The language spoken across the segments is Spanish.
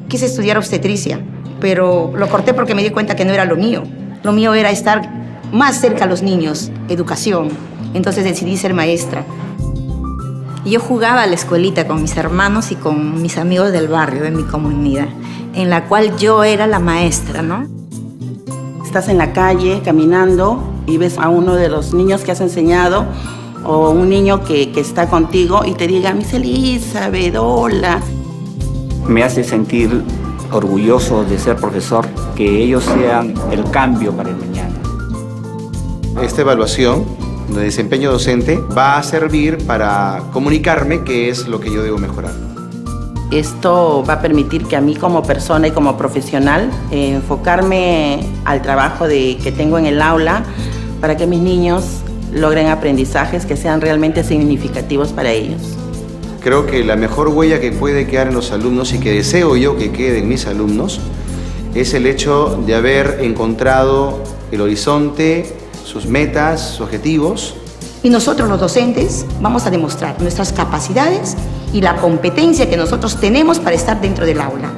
Quise estudiar obstetricia, pero lo corté porque me di cuenta que no era lo mío. Lo mío era estar más cerca a los niños, educación. Entonces decidí ser maestra. Yo jugaba a la escuelita con mis hermanos y con mis amigos del barrio, de mi comunidad, en la cual yo era la maestra, ¿no? Estás en la calle caminando y ves a uno de los niños que has enseñado o un niño que está contigo y te diga, Miss Elizabeth, hola. Me hace sentir orgulloso de ser profesor, que ellos sean el cambio para el mañana. Esta evaluación de desempeño docente va a servir para comunicarme qué es lo que yo debo mejorar. Esto va a permitir que a mí como persona y como profesional enfocarme al trabajo que tengo en el aula para que mis niños logren aprendizajes que sean realmente significativos para ellos. Creo que la mejor huella que puede quedar en los alumnos y que deseo yo que quede en mis alumnos es el hecho de haber encontrado el horizonte, sus metas, sus objetivos. Y nosotros los docentes vamos a demostrar nuestras capacidades y la competencia que nosotros tenemos para estar dentro del aula.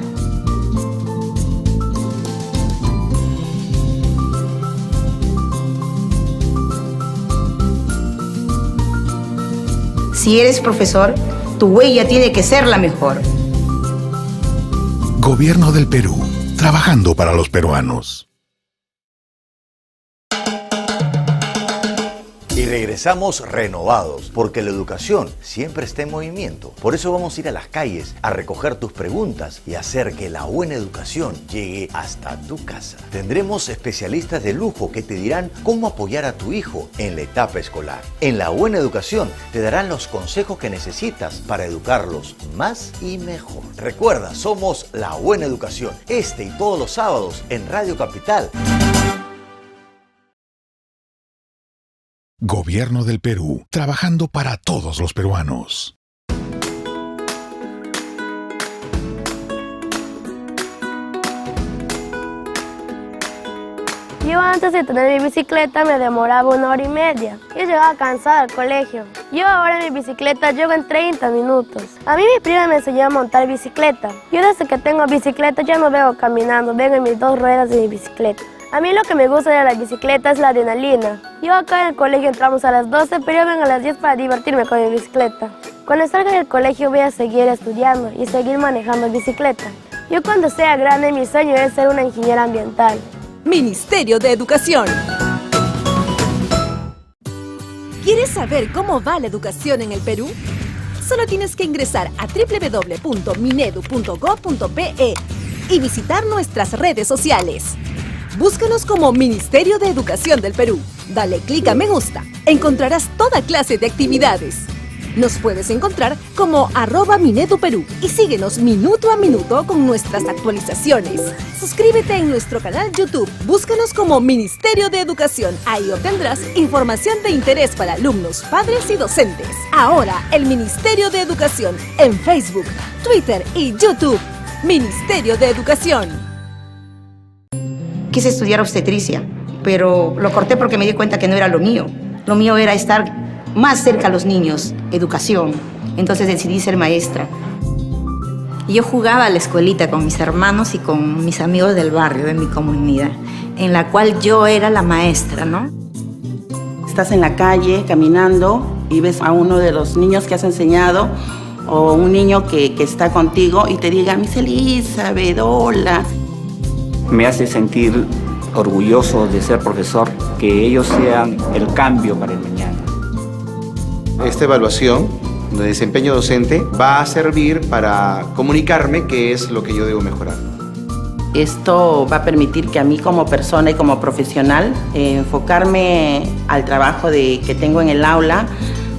Si eres profesor, tu huella tiene que ser la mejor. Gobierno del Perú, trabajando para los peruanos. Y regresamos renovados, porque la educación siempre está en movimiento. Por eso vamos a ir a las calles a recoger tus preguntas y hacer que la buena educación llegue hasta tu casa. Tendremos especialistas de lujo que te dirán cómo apoyar a tu hijo en la etapa escolar. En La Buena Educación te darán los consejos que necesitas para educarlos más y mejor. Recuerda, somos La Buena Educación, este y todos los sábados en Radio Capital. Gobierno del Perú, trabajando para todos los peruanos. Yo antes de tener mi bicicleta me demoraba 1 hora y media. Yo llegaba cansada al colegio. Yo ahora en mi bicicleta llego en 30 minutos. A mí mi prima me enseñó a montar bicicleta. Yo desde que tengo bicicleta ya no vengo caminando, vengo en mis 2 ruedas de mi bicicleta. A mí lo que me gusta de la bicicleta es la adrenalina. Yo acá en el colegio entramos a las 12, pero yo vengo a las 10 para divertirme con mi bicicleta. Cuando salga del colegio voy a seguir estudiando y seguir manejando bicicleta. Yo cuando sea grande mi sueño es ser una ingeniera ambiental. Ministerio de Educación. ¿Quieres saber cómo va la educación en el Perú? Solo tienes que ingresar a www.minedu.gov.pe y visitar nuestras redes sociales. Búscanos como Ministerio de Educación del Perú. Dale clic a me gusta. Encontrarás toda clase de actividades. Nos puedes encontrar como @MineduPerú y síguenos minuto a minuto con nuestras actualizaciones. Suscríbete en nuestro canal YouTube. Búscanos como Ministerio de Educación. Ahí obtendrás información de interés para alumnos, padres y docentes. Ahora, el Ministerio de Educación en Facebook, Twitter y YouTube. Ministerio de Educación. Quise estudiar obstetricia, pero lo corté porque me di cuenta que no era lo mío. Lo mío era estar más cerca a los niños, educación. Entonces decidí ser maestra. Yo jugaba a la escuelita con mis hermanos y con mis amigos del barrio, de mi comunidad, en la cual yo era la maestra, ¿no? Estás en la calle caminando y ves a uno de los niños que has enseñado o un niño que está contigo y te diga, Miss Elizabeth, hola. Me hace sentir orgulloso de ser profesor, que ellos sean el cambio para el mañana. Esta evaluación de desempeño docente va a servir para comunicarme qué es lo que yo debo mejorar. Esto va a permitir que a mí como persona y como profesional enfocarme al trabajo que tengo en el aula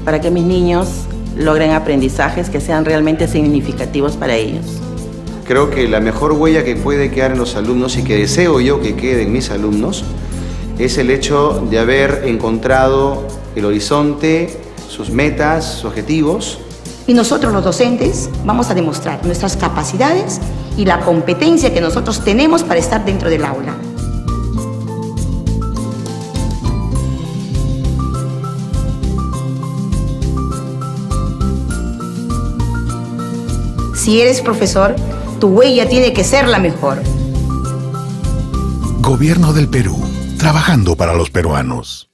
para que mis niños logren aprendizajes que sean realmente significativos para ellos. Creo que la mejor huella que puede quedar en los alumnos y que deseo yo que quede en mis alumnos es el hecho de haber encontrado el horizonte, sus metas, sus objetivos. Y nosotros los docentes vamos a demostrar nuestras capacidades y la competencia que nosotros tenemos para estar dentro del aula. Si eres profesor, tu huella tiene que ser la mejor. Gobierno del Perú, trabajando para los peruanos.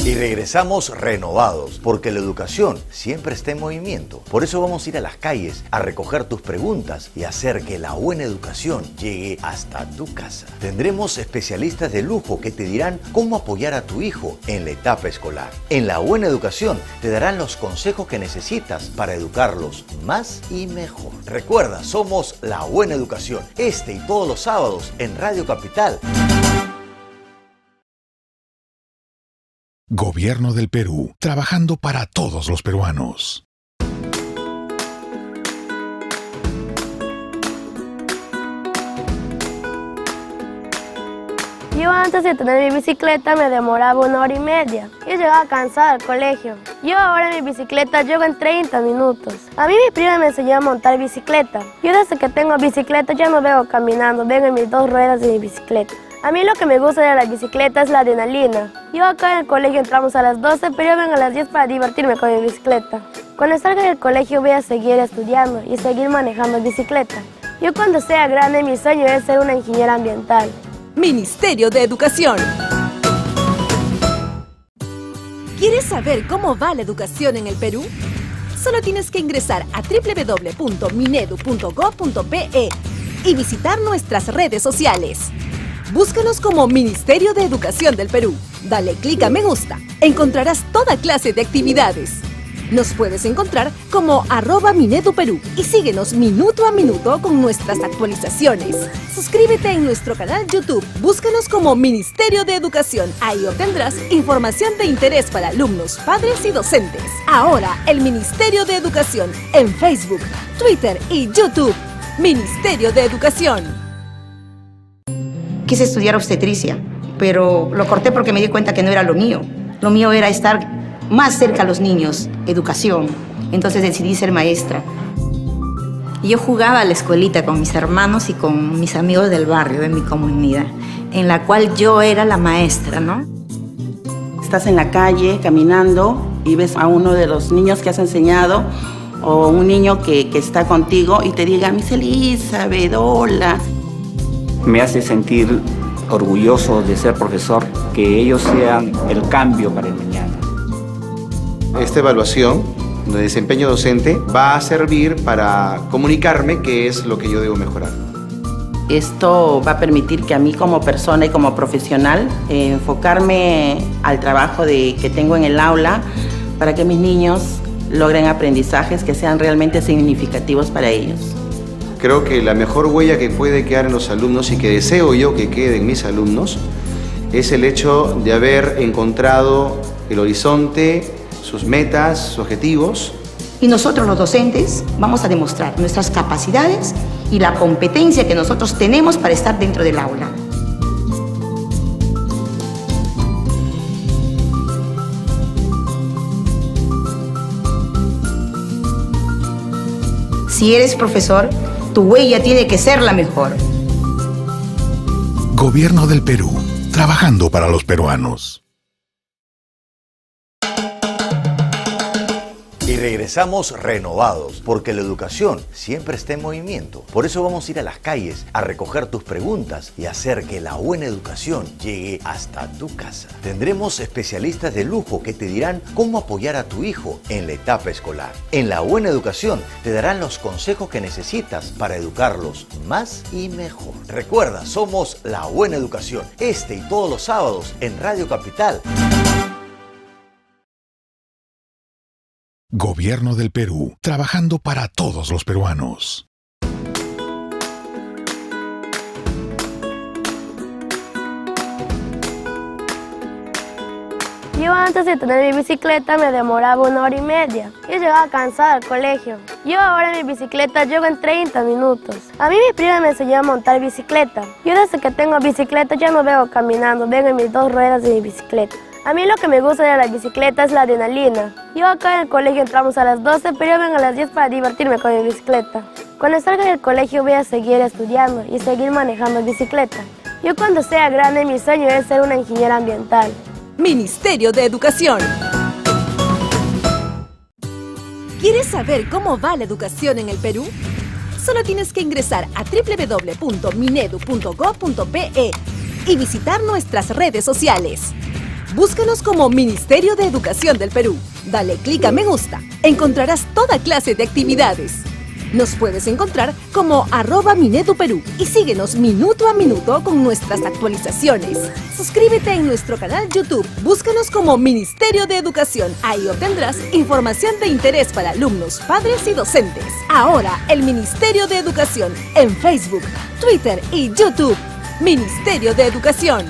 Y regresamos renovados, porque la educación siempre está en movimiento. Por eso vamos a ir a las calles a recoger tus preguntas y hacer que la buena educación llegue hasta tu casa. Tendremos especialistas de lujo que te dirán cómo apoyar a tu hijo en la etapa escolar. En La Buena Educación te darán los consejos que necesitas para educarlos más y mejor. Recuerda, somos La Buena Educación, este y todos los sábados en Radio Capital. Gobierno del Perú, trabajando para todos los peruanos. Yo antes de tener mi bicicleta me demoraba 1 hora y media. Yo llegaba cansada al colegio. Yo ahora en mi bicicleta llego en 30 minutos. A mí mi prima me enseñó a montar bicicleta. Yo desde que tengo bicicleta ya no vengo caminando, vengo en mis 2 ruedas de mi bicicleta. A mí lo que me gusta de la bicicleta es la adrenalina. Yo acá en el colegio entramos a las 12, pero yo vengo a las 10 para divertirme con mi bicicleta. Cuando salga del colegio voy a seguir estudiando y seguir manejando bicicleta. Yo cuando sea grande mi sueño es ser una ingeniera ambiental. Ministerio de Educación. ¿Quieres saber cómo va la educación en el Perú? Solo tienes que ingresar a www.minedu.gov.pe y visitar nuestras redes sociales. Búscanos como Ministerio de Educación del Perú. Dale clic a me gusta. Encontrarás toda clase de actividades. Nos puedes encontrar como @MineduPerú y síguenos minuto a minuto con nuestras actualizaciones. Suscríbete en nuestro canal YouTube. Búscanos como Ministerio de Educación. Ahí obtendrás información de interés para alumnos, padres y docentes. Ahora, el Ministerio de Educación en Facebook, Twitter y YouTube. Ministerio de Educación. Quise estudiar obstetricia, pero lo corté porque me di cuenta que no era lo mío. Lo mío era estar más cerca a los niños, educación. Entonces decidí ser maestra. Yo jugaba a la escuelita con mis hermanos y con mis amigos del barrio, de mi comunidad, en la cual yo era la maestra, ¿no? Estás en la calle caminando y ves a uno de los niños que has enseñado o un niño que está contigo y te diga, Miss Elizabeth, hola. Me hace sentir orgulloso de ser profesor, que ellos sean el cambio para el mañana. Esta evaluación de desempeño docente va a servir para comunicarme qué es lo que yo debo mejorar. Esto va a permitir que a mí como persona y como profesional enfocarme al trabajo que tengo en el aula para que mis niños logren aprendizajes que sean realmente significativos para ellos. Creo que la mejor huella que puede quedar en los alumnos y que deseo yo que quede en mis alumnos es el hecho de haber encontrado el horizonte, sus metas, sus objetivos. Y nosotros los docentes vamos a demostrar nuestras capacidades y la competencia que nosotros tenemos para estar dentro del aula. Si eres profesor, tu huella tiene que ser la mejor. Gobierno del Perú, trabajando para los peruanos. Y regresamos renovados, porque la educación siempre está en movimiento. Por eso vamos a ir a las calles a recoger tus preguntas y hacer que la buena educación llegue hasta tu casa. Tendremos especialistas de lujo que te dirán cómo apoyar a tu hijo en la etapa escolar. En La Buena Educación te darán los consejos que necesitas para educarlos más y mejor. Recuerda, somos La Buena Educación, este y todos los sábados en Radio Capital. Gobierno del Perú, trabajando para todos los peruanos. Yo antes de tener mi bicicleta me demoraba 1 hora y media. Yo llegaba cansada al colegio. Yo ahora en mi bicicleta llego en 30 minutos. A mí mi prima me enseñó a montar bicicleta. Yo desde que tengo bicicleta ya no vengo caminando, vengo en mis 2 ruedas de mi bicicleta. A mí lo que me gusta de la bicicleta es la adrenalina. Yo acá en el colegio entramos a las 12, pero yo vengo a las 10 para divertirme con mi bicicleta. Cuando salga del colegio voy a seguir estudiando y seguir manejando bicicleta. Yo cuando sea grande mi sueño es ser una ingeniera ambiental. Ministerio de Educación. ¿Quieres saber cómo va la educación en el Perú? Solo tienes que ingresar a www.minedu.gov.pe y visitar nuestras redes sociales. Búscanos como Ministerio de Educación del Perú. Dale clic a me gusta. Encontrarás toda clase de actividades. Nos puedes encontrar como @MineduPerú y síguenos minuto a minuto con nuestras actualizaciones. Suscríbete en nuestro canal YouTube. Búscanos como Ministerio de Educación. Ahí obtendrás información de interés para alumnos, padres y docentes. Ahora, el Ministerio de Educación en Facebook, Twitter y YouTube. Ministerio de Educación.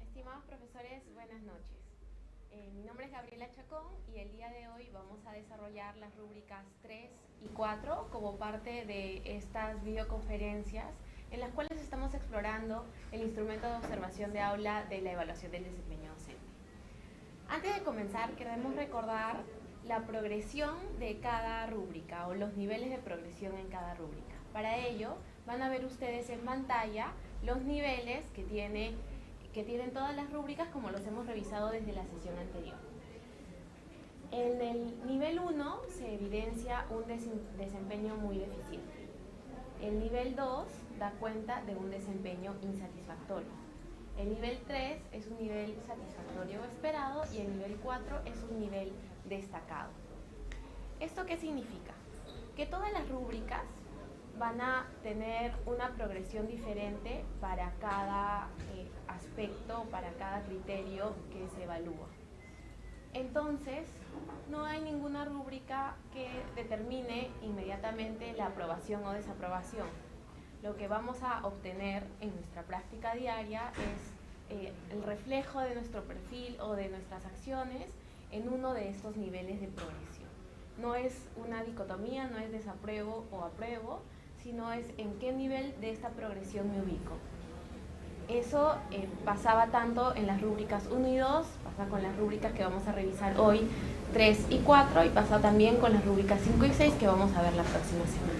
Estimados profesores, buenas noches. Mi nombre es Gabriela Chacón y el día de hoy vamos a desarrollar las rúbricas 3 y 4 como parte de estas videoconferencias en las cuales estamos explorando el instrumento de observación de aula de la evaluación del desempeño docente. Antes de comenzar, queremos recordar la progresión de cada rúbrica o los niveles de progresión en cada rúbrica. Para ello, van a ver ustedes en pantalla los niveles que tienen todas las rúbricas como los hemos revisado desde la sesión anterior. En el nivel 1 se evidencia un desempeño muy deficiente. El nivel 2 da cuenta de un desempeño insatisfactorio. El nivel 3 es un nivel satisfactorio o esperado y el nivel 4 es un nivel destacado. ¿Esto qué significa? Que todas las rúbricas van a tener una progresión diferente para cada aspecto, para cada criterio que se evalúa. Entonces, no hay ninguna rúbrica que determine inmediatamente la aprobación o desaprobación. Lo que vamos a obtener en nuestra práctica diaria es el reflejo de nuestro perfil o de nuestras acciones en uno de estos niveles de progresión. No es una dicotomía, no es desapruebo o apruebo, sino es en qué nivel de esta progresión me ubico. Eso pasaba tanto en las rúbricas 1 y 2, pasa con las rúbricas que vamos a revisar hoy, 3 y 4, y pasa también con las rúbricas 5 y 6 que vamos a ver la próxima semana.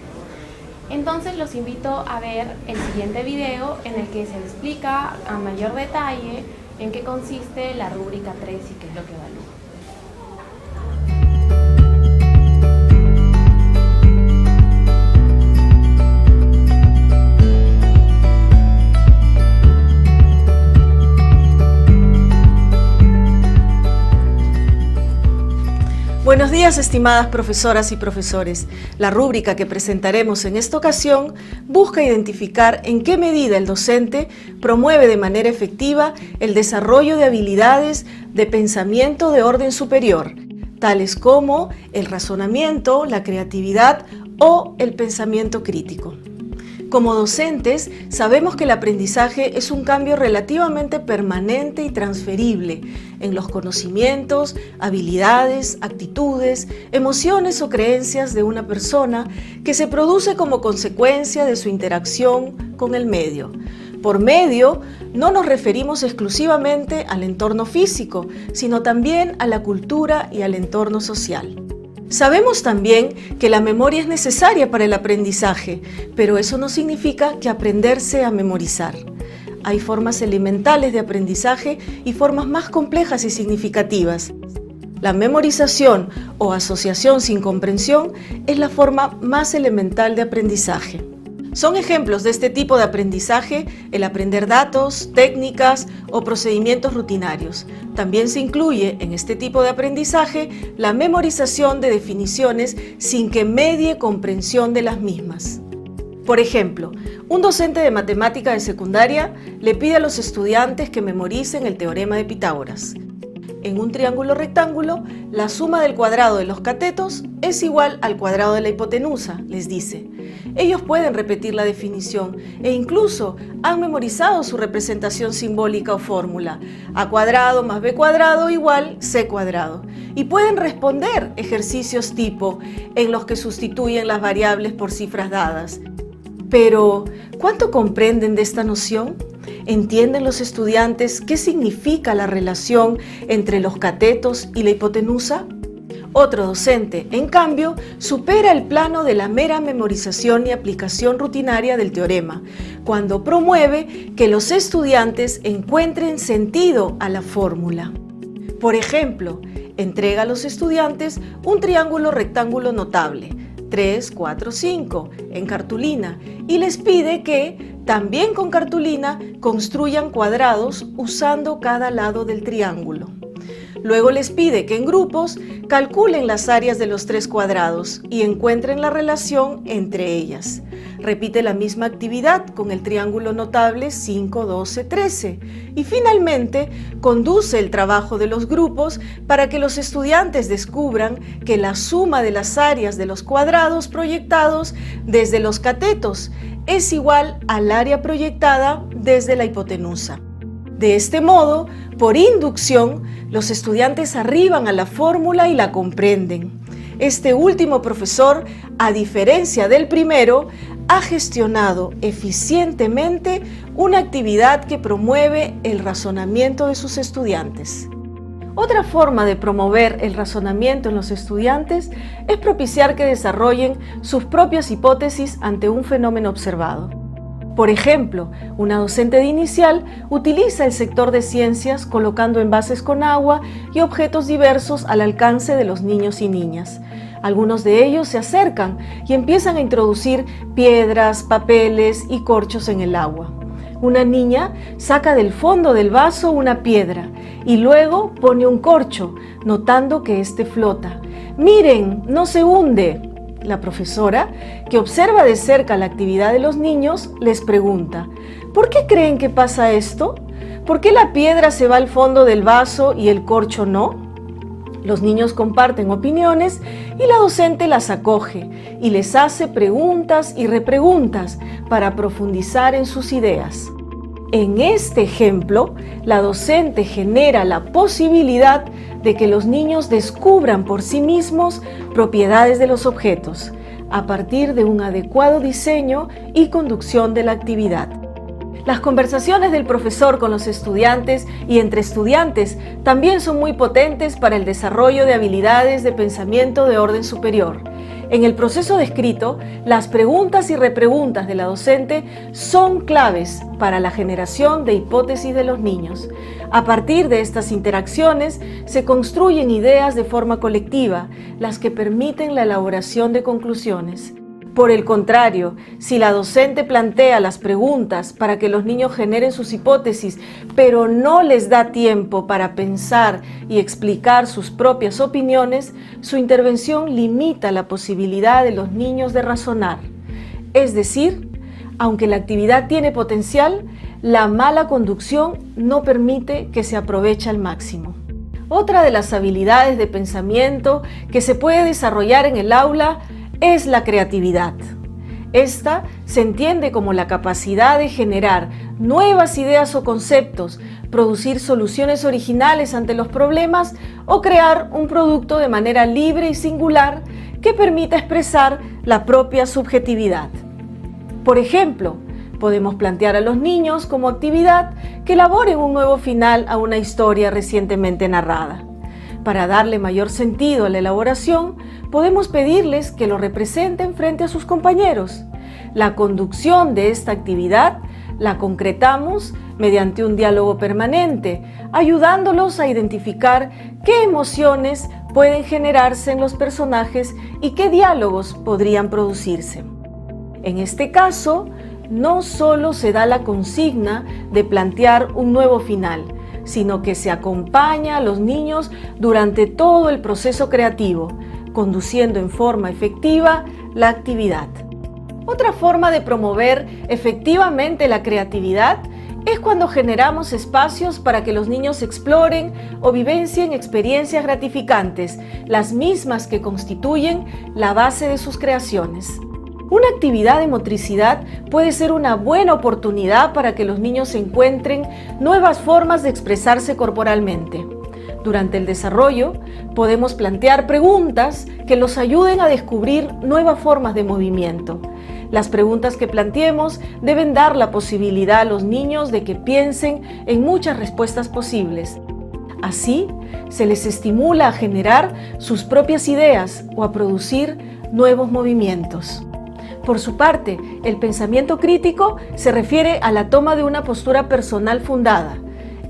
Entonces los invito a ver el siguiente video en el que se explica a mayor detalle en qué consiste la rúbrica 3 y qué es lo que evalúa. Buenos días, estimadas profesoras y profesores. La rúbrica que presentaremos en esta ocasión busca identificar en qué medida el docente promueve de manera efectiva el desarrollo de habilidades de pensamiento de orden superior, tales como el razonamiento, la creatividad o el pensamiento crítico. Como docentes, sabemos que el aprendizaje es un cambio relativamente permanente y transferible en los conocimientos, habilidades, actitudes, emociones o creencias de una persona que se produce como consecuencia de su interacción con el medio. Por medio, no nos referimos exclusivamente al entorno físico, sino también a la cultura y al entorno social. Sabemos también que la memoria es necesaria para el aprendizaje, pero eso no significa que aprender sea memorizar. Hay formas elementales de aprendizaje y formas más complejas y significativas. La memorización o asociación sin comprensión es la forma más elemental de aprendizaje. Son ejemplos de este tipo de aprendizaje el aprender datos, técnicas o procedimientos rutinarios. También se incluye en este tipo de aprendizaje la memorización de definiciones sin que medie comprensión de las mismas. Por ejemplo, un docente de matemática de secundaria le pide a los estudiantes que memoricen el teorema de Pitágoras. En un triángulo rectángulo, la suma del cuadrado de los catetos es igual al cuadrado de la hipotenusa, les dice. Ellos pueden repetir la definición e incluso han memorizado su representación simbólica o fórmula, a cuadrado más b cuadrado igual c cuadrado. Y pueden responder ejercicios tipo en los que sustituyen las variables por cifras dadas. Pero, ¿cuánto comprenden de esta noción? ¿Entienden los estudiantes qué significa la relación entre los catetos y la hipotenusa? Otro docente, en cambio, supera el plano de la mera memorización y aplicación rutinaria del teorema, cuando promueve que los estudiantes encuentren sentido a la fórmula. Por ejemplo, entrega a los estudiantes un triángulo rectángulo notable, 3, 4, 5, en cartulina, y les pide que, también con cartulina, construyan cuadrados usando cada lado del triángulo. Luego les pide que en grupos calculen las áreas de los 3 cuadrados y encuentren la relación entre ellas. Repite la misma actividad con el triángulo notable 5, 12, 13 y finalmente conduce el trabajo de los grupos para que los estudiantes descubran que la suma de las áreas de los cuadrados proyectados desde los catetos es igual al área proyectada desde la hipotenusa. De este modo, por inducción, los estudiantes arriban a la fórmula y la comprenden. Este último profesor, a diferencia del primero, ha gestionado eficientemente una actividad que promueve el razonamiento de sus estudiantes. Otra forma de promover el razonamiento en los estudiantes es propiciar que desarrollen sus propias hipótesis ante un fenómeno observado. Por ejemplo, una docente de inicial utiliza el sector de ciencias colocando envases con agua y objetos diversos al alcance de los niños y niñas. Algunos de ellos se acercan y empiezan a introducir piedras, papeles y corchos en el agua. Una niña saca del fondo del vaso una piedra y luego pone un corcho, notando que éste flota. ¡Miren, no se hunde! La profesora, que observa de cerca la actividad de los niños, les pregunta: ¿por qué creen que pasa esto? ¿Por qué la piedra se va al fondo del vaso y el corcho no? Los niños comparten opiniones y la docente las acoge y les hace preguntas y repreguntas para profundizar en sus ideas. En este ejemplo, la docente genera la posibilidad de que los niños descubran por sí mismos propiedades de los objetos, a partir de un adecuado diseño y conducción de la actividad. Las conversaciones del profesor con los estudiantes y entre estudiantes también son muy potentes para el desarrollo de habilidades de pensamiento de orden superior. En el proceso descrito, las preguntas y repreguntas de la docente son claves para la generación de hipótesis de los niños. A partir de estas interacciones se construyen ideas de forma colectiva, las que permiten la elaboración de conclusiones. Por el contrario, si la docente plantea las preguntas para que los niños generen sus hipótesis, pero no les da tiempo para pensar y explicar sus propias opiniones, su intervención limita la posibilidad de los niños de razonar. Es decir, aunque la actividad tiene potencial, la mala conducción no permite que se aproveche al máximo. Otra de las habilidades de pensamiento que se puede desarrollar en el aula es la creatividad. Esta se entiende como la capacidad de generar nuevas ideas o conceptos, producir soluciones originales ante los problemas o crear un producto de manera libre y singular que permita expresar la propia subjetividad. Por ejemplo, podemos plantear a los niños como actividad que elaboren un nuevo final a una historia recientemente narrada. Para darle mayor sentido a la elaboración, podemos pedirles que lo representen frente a sus compañeros. La conducción de esta actividad la concretamos mediante un diálogo permanente, ayudándolos a identificar qué emociones pueden generarse en los personajes y qué diálogos podrían producirse. En este caso, no solo se da la consigna de plantear un nuevo final, sino que se acompaña a los niños durante todo el proceso creativo, conduciendo en forma efectiva la actividad. Otra forma de promover efectivamente la creatividad es cuando generamos espacios para que los niños exploren o vivencien experiencias gratificantes, las mismas que constituyen la base de sus creaciones. Una actividad de motricidad puede ser una buena oportunidad para que los niños encuentren nuevas formas de expresarse corporalmente. Durante el desarrollo, podemos plantear preguntas que los ayuden a descubrir nuevas formas de movimiento. Las preguntas que planteemos deben dar la posibilidad a los niños de que piensen en muchas respuestas posibles. Así, se les estimula a generar sus propias ideas o a producir nuevos movimientos. Por su parte, el pensamiento crítico se refiere a la toma de una postura personal fundada,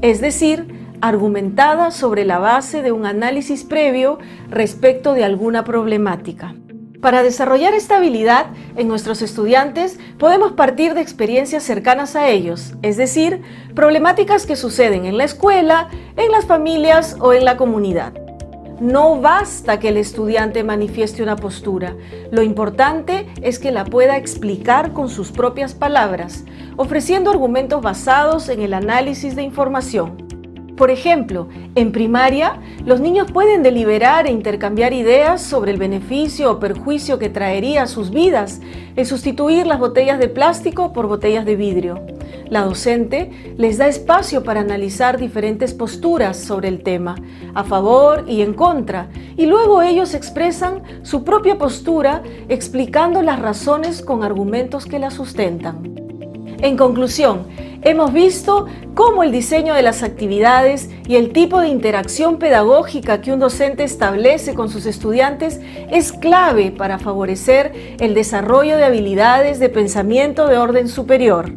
es decir, argumentada sobre la base de un análisis previo respecto de alguna problemática. Para desarrollar esta habilidad en nuestros estudiantes podemos partir de experiencias cercanas a ellos, es decir, problemáticas que suceden en la escuela, en las familias o en la comunidad. No basta que el estudiante manifieste una postura, lo importante es que la pueda explicar con sus propias palabras, ofreciendo argumentos basados en el análisis de información. Por ejemplo, en primaria, los niños pueden deliberar e intercambiar ideas sobre el beneficio o perjuicio que traería a sus vidas el sustituir las botellas de plástico por botellas de vidrio. La docente les da espacio para analizar diferentes posturas sobre el tema, a favor y en contra, y luego ellos expresan su propia postura explicando las razones con argumentos que la sustentan. En conclusión, hemos visto cómo el diseño de las actividades y el tipo de interacción pedagógica que un docente establece con sus estudiantes es clave para favorecer el desarrollo de habilidades de pensamiento de orden superior.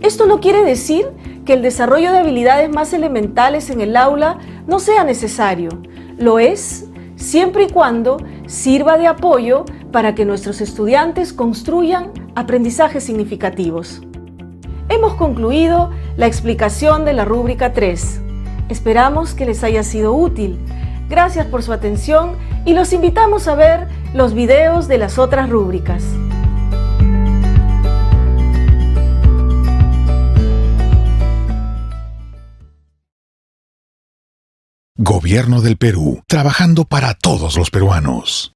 Esto no quiere decir que el desarrollo de habilidades más elementales en el aula no sea necesario. Lo es siempre y cuando sirva de apoyo para que nuestros estudiantes construyan aprendizajes significativos. Hemos concluido la explicación de la rúbrica 3. Esperamos que les haya sido útil. Gracias por su atención y los invitamos a ver los videos de las otras rúbricas. Gobierno del Perú, trabajando para todos los peruanos.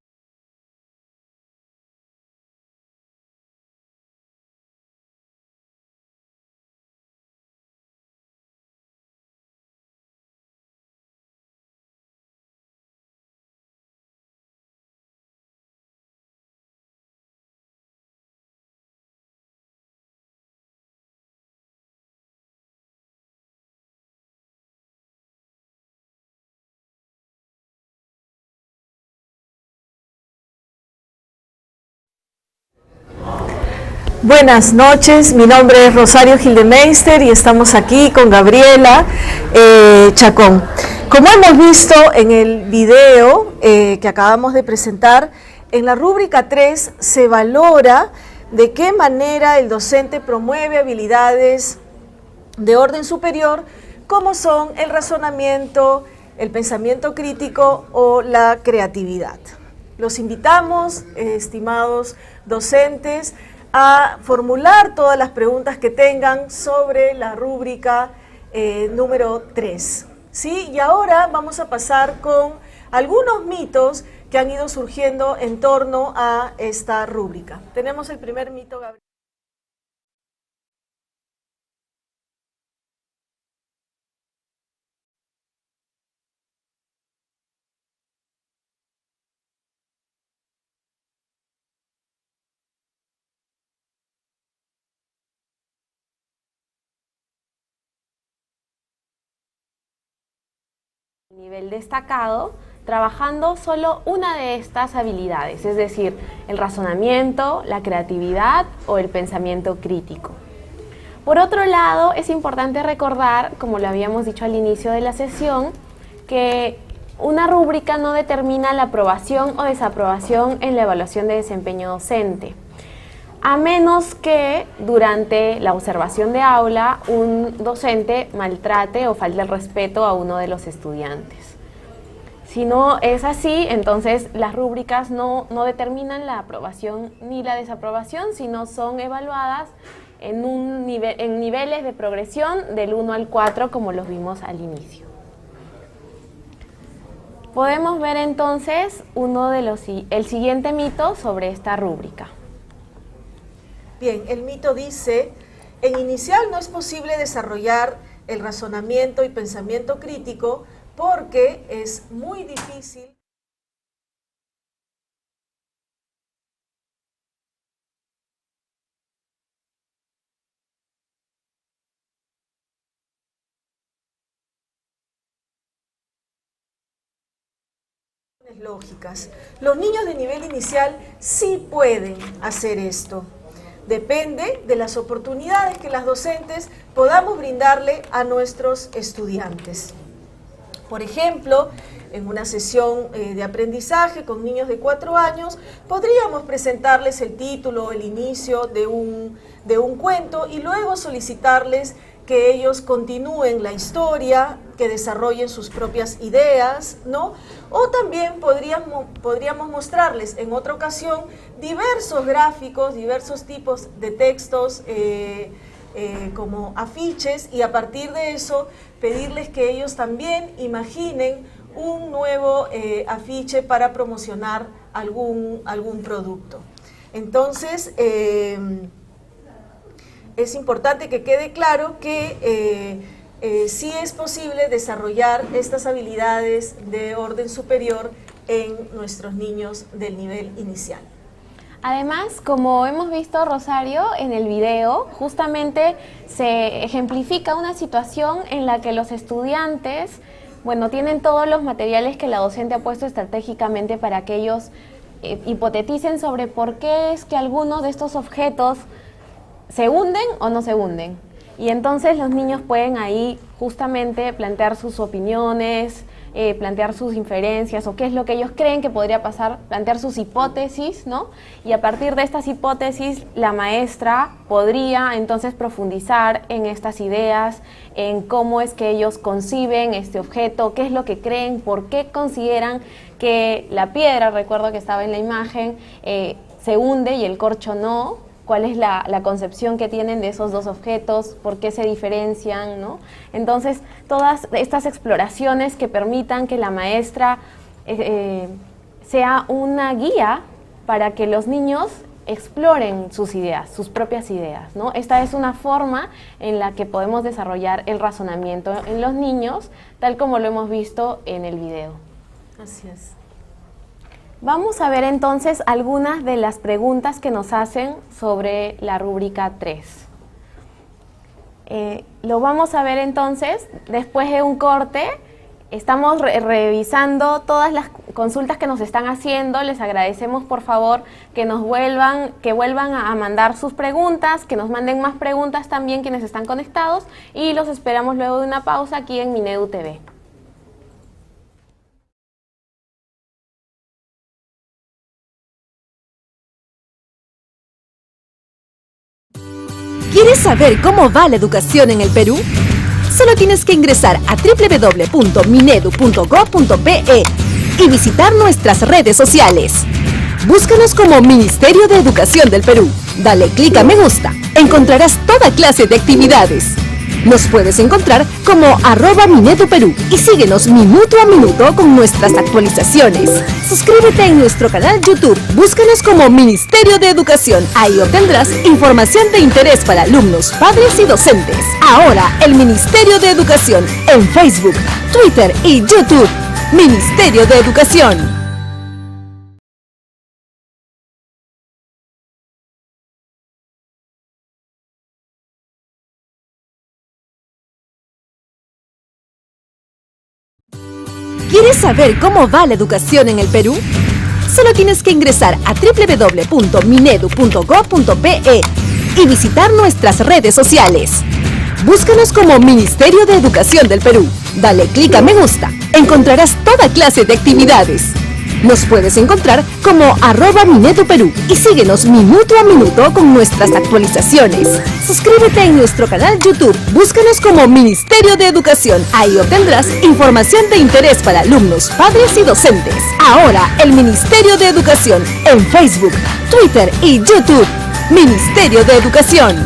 Buenas noches, mi nombre es Rosario Gildemeister y estamos aquí con Gabriela Chacón. Como hemos visto en el video que acabamos de presentar, en la rúbrica 3 se valora de qué manera el docente promueve habilidades de orden superior, como son el razonamiento, el pensamiento crítico o la creatividad. Los invitamos, estimados docentes, a formular todas las preguntas que tengan sobre la rúbrica número 3. ¿Sí? Y ahora vamos a pasar con algunos mitos que han ido surgiendo en torno a esta rúbrica. Tenemos el primer mito, Gabriel. Nivel destacado, trabajando solo una de estas habilidades, es decir, el razonamiento, la creatividad o el pensamiento crítico. Por otro lado, es importante recordar, como lo habíamos dicho al inicio de la sesión, que una rúbrica no determina la aprobación o desaprobación en la evaluación de desempeño docente, a menos que durante la observación de aula un docente maltrate o falte el respeto a uno de los estudiantes. Si no es así, entonces las rúbricas no determinan la aprobación ni la desaprobación, sino son evaluadas en niveles de progresión del 1 al 4, como los vimos al inicio. Podemos ver entonces el siguiente mito sobre esta rúbrica. Bien, el mito dice, en inicial no es posible desarrollar el razonamiento y pensamiento crítico porque es muy difícil Lógicas. Los niños de nivel inicial sí pueden hacer esto. Depende de las oportunidades que las docentes podamos brindarle a nuestros estudiantes. Por ejemplo, en una sesión de aprendizaje con niños de 4 años, podríamos presentarles el título o el inicio de un cuento y luego solicitarles que ellos continúen la historia, que desarrollen sus propias ideas, ¿no? O también podríamos mostrarles en otra ocasión diversos gráficos, diversos tipos de textos como afiches, y a partir de eso pedirles que ellos también imaginen un nuevo afiche para promocionar algún producto. Entonces, es importante que quede claro que sí es posible desarrollar estas habilidades de orden superior en nuestros niños del nivel inicial. Además, como hemos visto, Rosario, en el video, justamente se ejemplifica una situación en la que los estudiantes, bueno, tienen todos los materiales que la docente ha puesto estratégicamente para que ellos hipoteticen sobre por qué es que algunos de estos objetos se hunden o no se hunden. Y entonces los niños pueden ahí justamente plantear sus opiniones, plantear sus inferencias o qué es lo que ellos creen que podría pasar, plantear sus hipótesis, ¿no? Y a partir de estas hipótesis, la maestra podría entonces profundizar en estas ideas, en cómo es que ellos conciben este objeto, qué es lo que creen, por qué consideran que la piedra, recuerdo que estaba en la imagen, se hunde y el corcho no. ¿Cuál es la concepción que tienen de esos dos objetos? ¿Por qué se diferencian? ¿No? Entonces, todas estas exploraciones que permitan que la maestra sea una guía para que los niños exploren sus ideas, sus propias ideas, ¿no? Esta es una forma en la que podemos desarrollar el razonamiento en los niños, tal como lo hemos visto en el video. Así es. Vamos a ver entonces algunas de las preguntas que nos hacen sobre la rúbrica 3. Lo vamos a ver entonces después de un corte. Estamos revisando todas las consultas que nos están haciendo. Les agradecemos por favor que vuelvan a mandar sus preguntas, que nos manden más preguntas también quienes están conectados, y los esperamos luego de una pausa aquí en Minedu TV. ¿Quieres saber cómo va la educación en el Perú? Solo tienes que ingresar a www.minedu.go.pe y visitar nuestras redes sociales. Búscanos como Ministerio de Educación del Perú. Dale clic a me gusta. Encontrarás toda clase de actividades. Nos puedes encontrar como @MineduPerú y síguenos minuto a minuto con nuestras actualizaciones. Suscríbete en nuestro canal YouTube, búscanos como Ministerio de Educación. Ahí obtendrás información de interés para alumnos, padres y docentes. Ahora, el Ministerio de Educación en Facebook, Twitter y YouTube. Ministerio de Educación. ¿Quieres saber cómo va la educación en el Perú? Solo tienes que ingresar a www.minedu.go.pe y visitar nuestras redes sociales. Búscanos como Ministerio de Educación del Perú. Dale clic a me gusta. Encontrarás toda clase de actividades. Nos puedes encontrar como @MineduPerú y síguenos minuto a minuto con nuestras actualizaciones. Suscríbete en nuestro canal YouTube, búscanos como Ministerio de Educación. Ahí obtendrás información de interés para alumnos, padres y docentes. Ahora, el Ministerio de Educación en Facebook, Twitter y YouTube. Ministerio de Educación.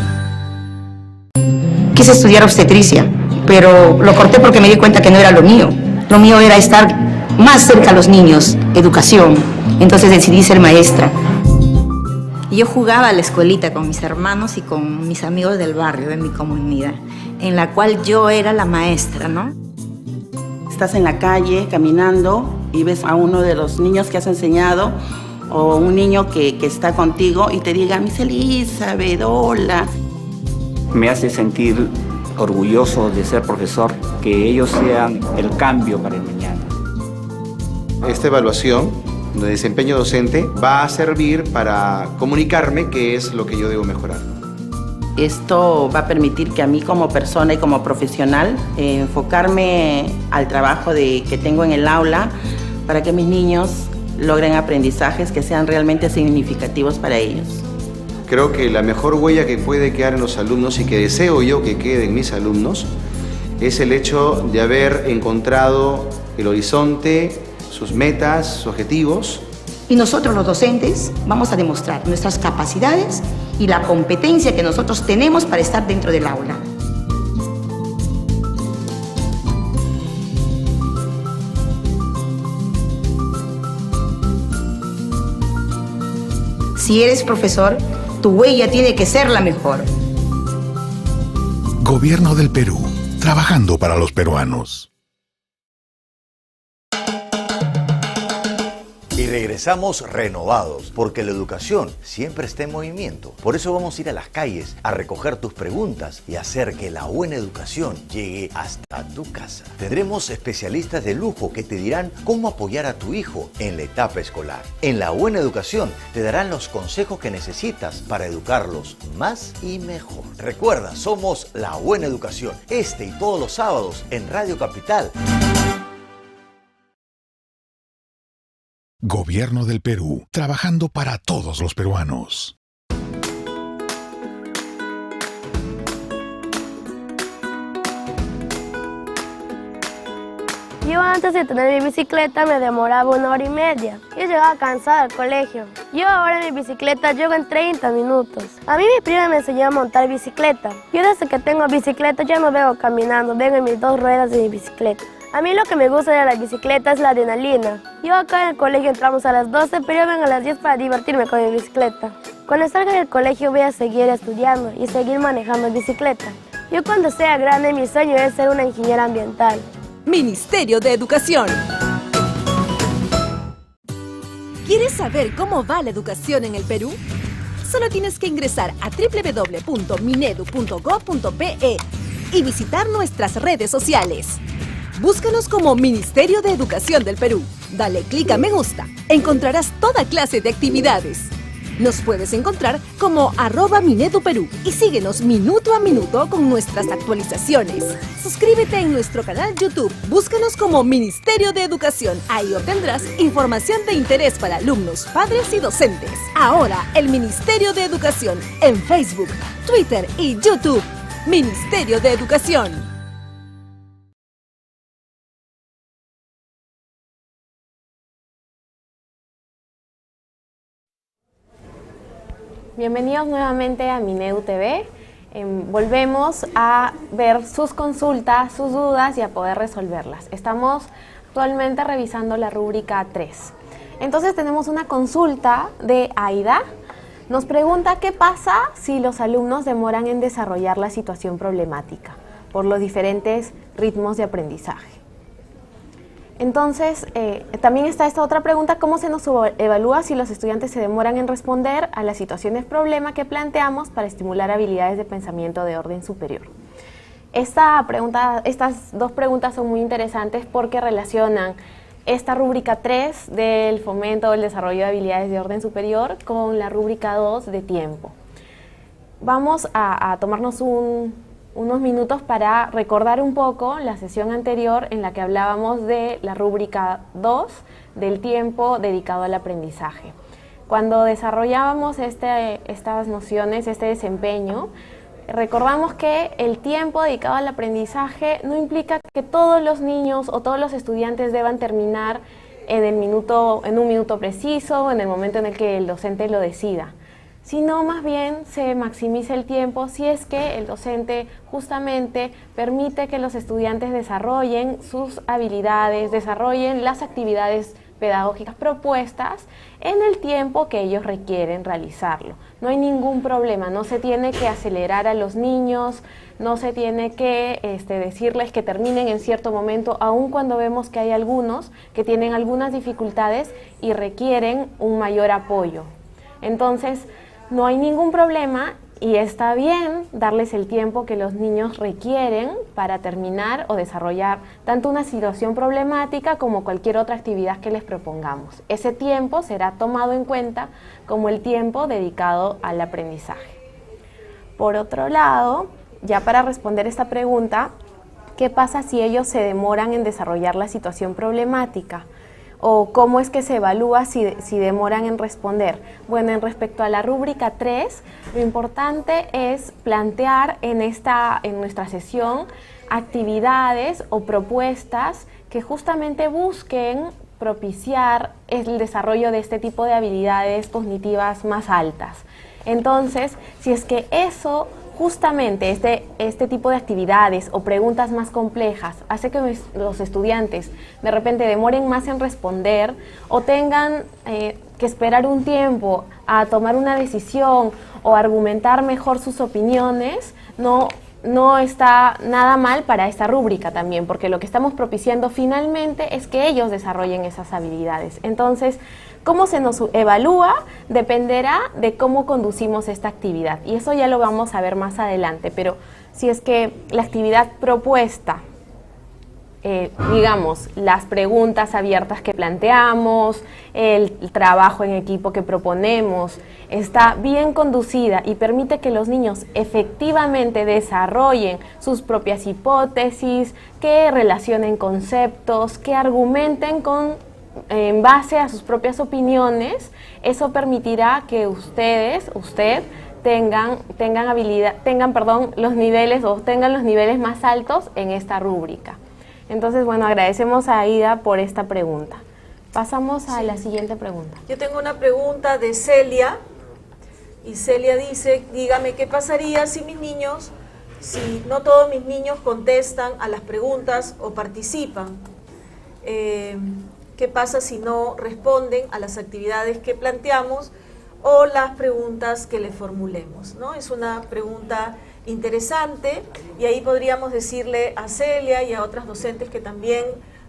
Quise estudiar obstetricia, pero lo corté porque me di cuenta que no era lo mío. Lo mío era estar más cerca a los niños, educación. Entonces decidí ser maestra. Yo jugaba a la escuelita con mis hermanos y con mis amigos del barrio, de mi comunidad, en la cual yo era la maestra, ¿no? Estás en la calle caminando y ves a uno de los niños que has enseñado o un niño que está contigo y te diga, Miss Elizabeth, hola. Me hace sentir orgulloso de ser profesor, que ellos sean el cambio para el mañana. Esta evaluación de desempeño docente va a servir para comunicarme qué es lo que yo debo mejorar. Esto va a permitir que a mí como persona y como profesional enfocarme al trabajo que tengo en el aula para que mis niños logren aprendizajes que sean realmente significativos para ellos. Creo que la mejor huella que puede quedar en los alumnos y que deseo yo que quede en mis alumnos es el hecho de haber encontrado el horizonte, sus metas, sus objetivos. Y nosotros los docentes vamos a demostrar nuestras capacidades y la competencia que nosotros tenemos para estar dentro del aula. Si eres profesor, tu huella tiene que ser la mejor. Gobierno del Perú, trabajando para los peruanos. Y regresamos renovados, porque la educación siempre está en movimiento. Por eso vamos a ir a las calles a recoger tus preguntas y hacer que la buena educación llegue hasta tu casa. Tendremos especialistas de lujo que te dirán cómo apoyar a tu hijo en la etapa escolar. En La Buena Educación te darán los consejos que necesitas para educarlos más y mejor. Recuerda, somos La Buena Educación, este y todos los sábados en Radio Capital. Gobierno del Perú, trabajando para todos los peruanos. Yo antes de tener mi bicicleta me demoraba 1 hora y media. Yo llegaba cansada al colegio. Yo ahora en mi bicicleta llego en 30 minutos. A mí mi prima me enseñó a montar bicicleta. Yo desde que tengo bicicleta ya no vengo caminando, vengo en mis 2 ruedas de mi bicicleta. A mí lo que me gusta de la bicicleta es la adrenalina. Yo acá en el colegio entramos a las 12, pero yo vengo a las 10 para divertirme con mi bicicleta. Cuando salga del colegio voy a seguir estudiando y seguir manejando bicicleta. Yo cuando sea grande mi sueño es ser una ingeniera ambiental. Ministerio de Educación. ¿Quieres saber cómo va la educación en el Perú? Solo tienes que ingresar a www.minedu.gov.pe y visitar nuestras redes sociales. Búscanos como Ministerio de Educación del Perú. Dale clic a me gusta. Encontrarás toda clase de actividades. Nos puedes encontrar como @MineduPerú y síguenos minuto a minuto con nuestras actualizaciones. Suscríbete en nuestro canal YouTube. Búscanos como Ministerio de Educación. Ahí obtendrás información de interés para alumnos, padres y docentes. Ahora, el Ministerio de Educación en Facebook, Twitter y YouTube. Ministerio de Educación. Bienvenidos nuevamente a Minedu TV. Volvemos a ver sus consultas, sus dudas y a poder resolverlas. Estamos actualmente revisando la rúbrica 3. Entonces tenemos una consulta de Aida. Nos pregunta qué pasa si los alumnos demoran en desarrollar la situación problemática por los diferentes ritmos de aprendizaje. Entonces, también está esta otra pregunta, ¿cómo se nos evalúa si los estudiantes se demoran en responder a las situaciones problema que planteamos para estimular habilidades de pensamiento de orden superior? Estas 2 preguntas son muy interesantes porque relacionan esta rúbrica 3 del fomento del desarrollo de habilidades de orden superior con la rúbrica 2 de tiempo. Vamos a tomarnos unos minutos para recordar un poco la sesión anterior en la que hablábamos de la rúbrica 2 del tiempo dedicado al aprendizaje. Cuando desarrollábamos estas nociones, este desempeño, recordamos que el tiempo dedicado al aprendizaje no implica que todos los niños o todos los estudiantes deban terminar en un minuto preciso, en el momento en el que el docente lo decida, sino más bien se maximiza el tiempo si es que el docente justamente permite que los estudiantes desarrollen sus habilidades, desarrollen las actividades pedagógicas propuestas en el tiempo que ellos requieren realizarlo. No hay ningún problema, no se tiene que acelerar a los niños, no se tiene que decirles que terminen en cierto momento, aun cuando vemos que hay algunos que tienen algunas dificultades y requieren un mayor apoyo. Entonces, no hay ningún problema y está bien darles el tiempo que los niños requieren para terminar o desarrollar tanto una situación problemática como cualquier otra actividad que les propongamos. Ese tiempo será tomado en cuenta como el tiempo dedicado al aprendizaje. Por otro lado, ya para responder esta pregunta, ¿qué pasa si ellos se demoran en desarrollar la situación problemática? ¿O cómo es que se evalúa si demoran en responder? Bueno, en respecto a la rúbrica 3, lo importante es plantear en nuestra sesión actividades o propuestas que justamente busquen propiciar el desarrollo de este tipo de habilidades cognitivas más altas. Entonces, si es que eso, justamente este tipo de actividades o preguntas más complejas hace que los estudiantes de repente demoren más en responder o tengan que esperar un tiempo a tomar una decisión o argumentar mejor sus opiniones, no está nada mal para esta rúbrica también, porque lo que estamos propiciando finalmente es que ellos desarrollen esas habilidades. Entonces, cómo se nos evalúa dependerá de cómo conducimos esta actividad, y eso ya lo vamos a ver más adelante, pero si es que la actividad propuesta, digamos, las preguntas abiertas que planteamos, el trabajo en equipo que proponemos, está bien conducida y permite que los niños efectivamente desarrollen sus propias hipótesis, que relacionen conceptos, que argumenten en base a sus propias opiniones, eso permitirá que tengan los niveles más altos en esta rúbrica. Entonces, bueno, agradecemos a Aida por esta pregunta. Pasamos a la siguiente pregunta. Yo tengo una pregunta de Celia, y Celia dice, dígame, ¿qué pasaría si no todos mis niños contestan a las preguntas o participan? ¿Qué pasa si no responden a las actividades que planteamos o las preguntas que le formulemos, ¿no? Es una pregunta interesante, y ahí podríamos decirle a Celia y a otras docentes que también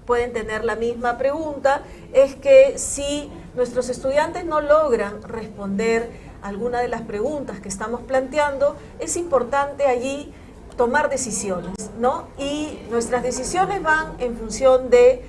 pueden tener la misma pregunta, es que si nuestros estudiantes no logran responder alguna de las preguntas que estamos planteando, es importante allí tomar decisiones, ¿no? Y nuestras decisiones van en función de,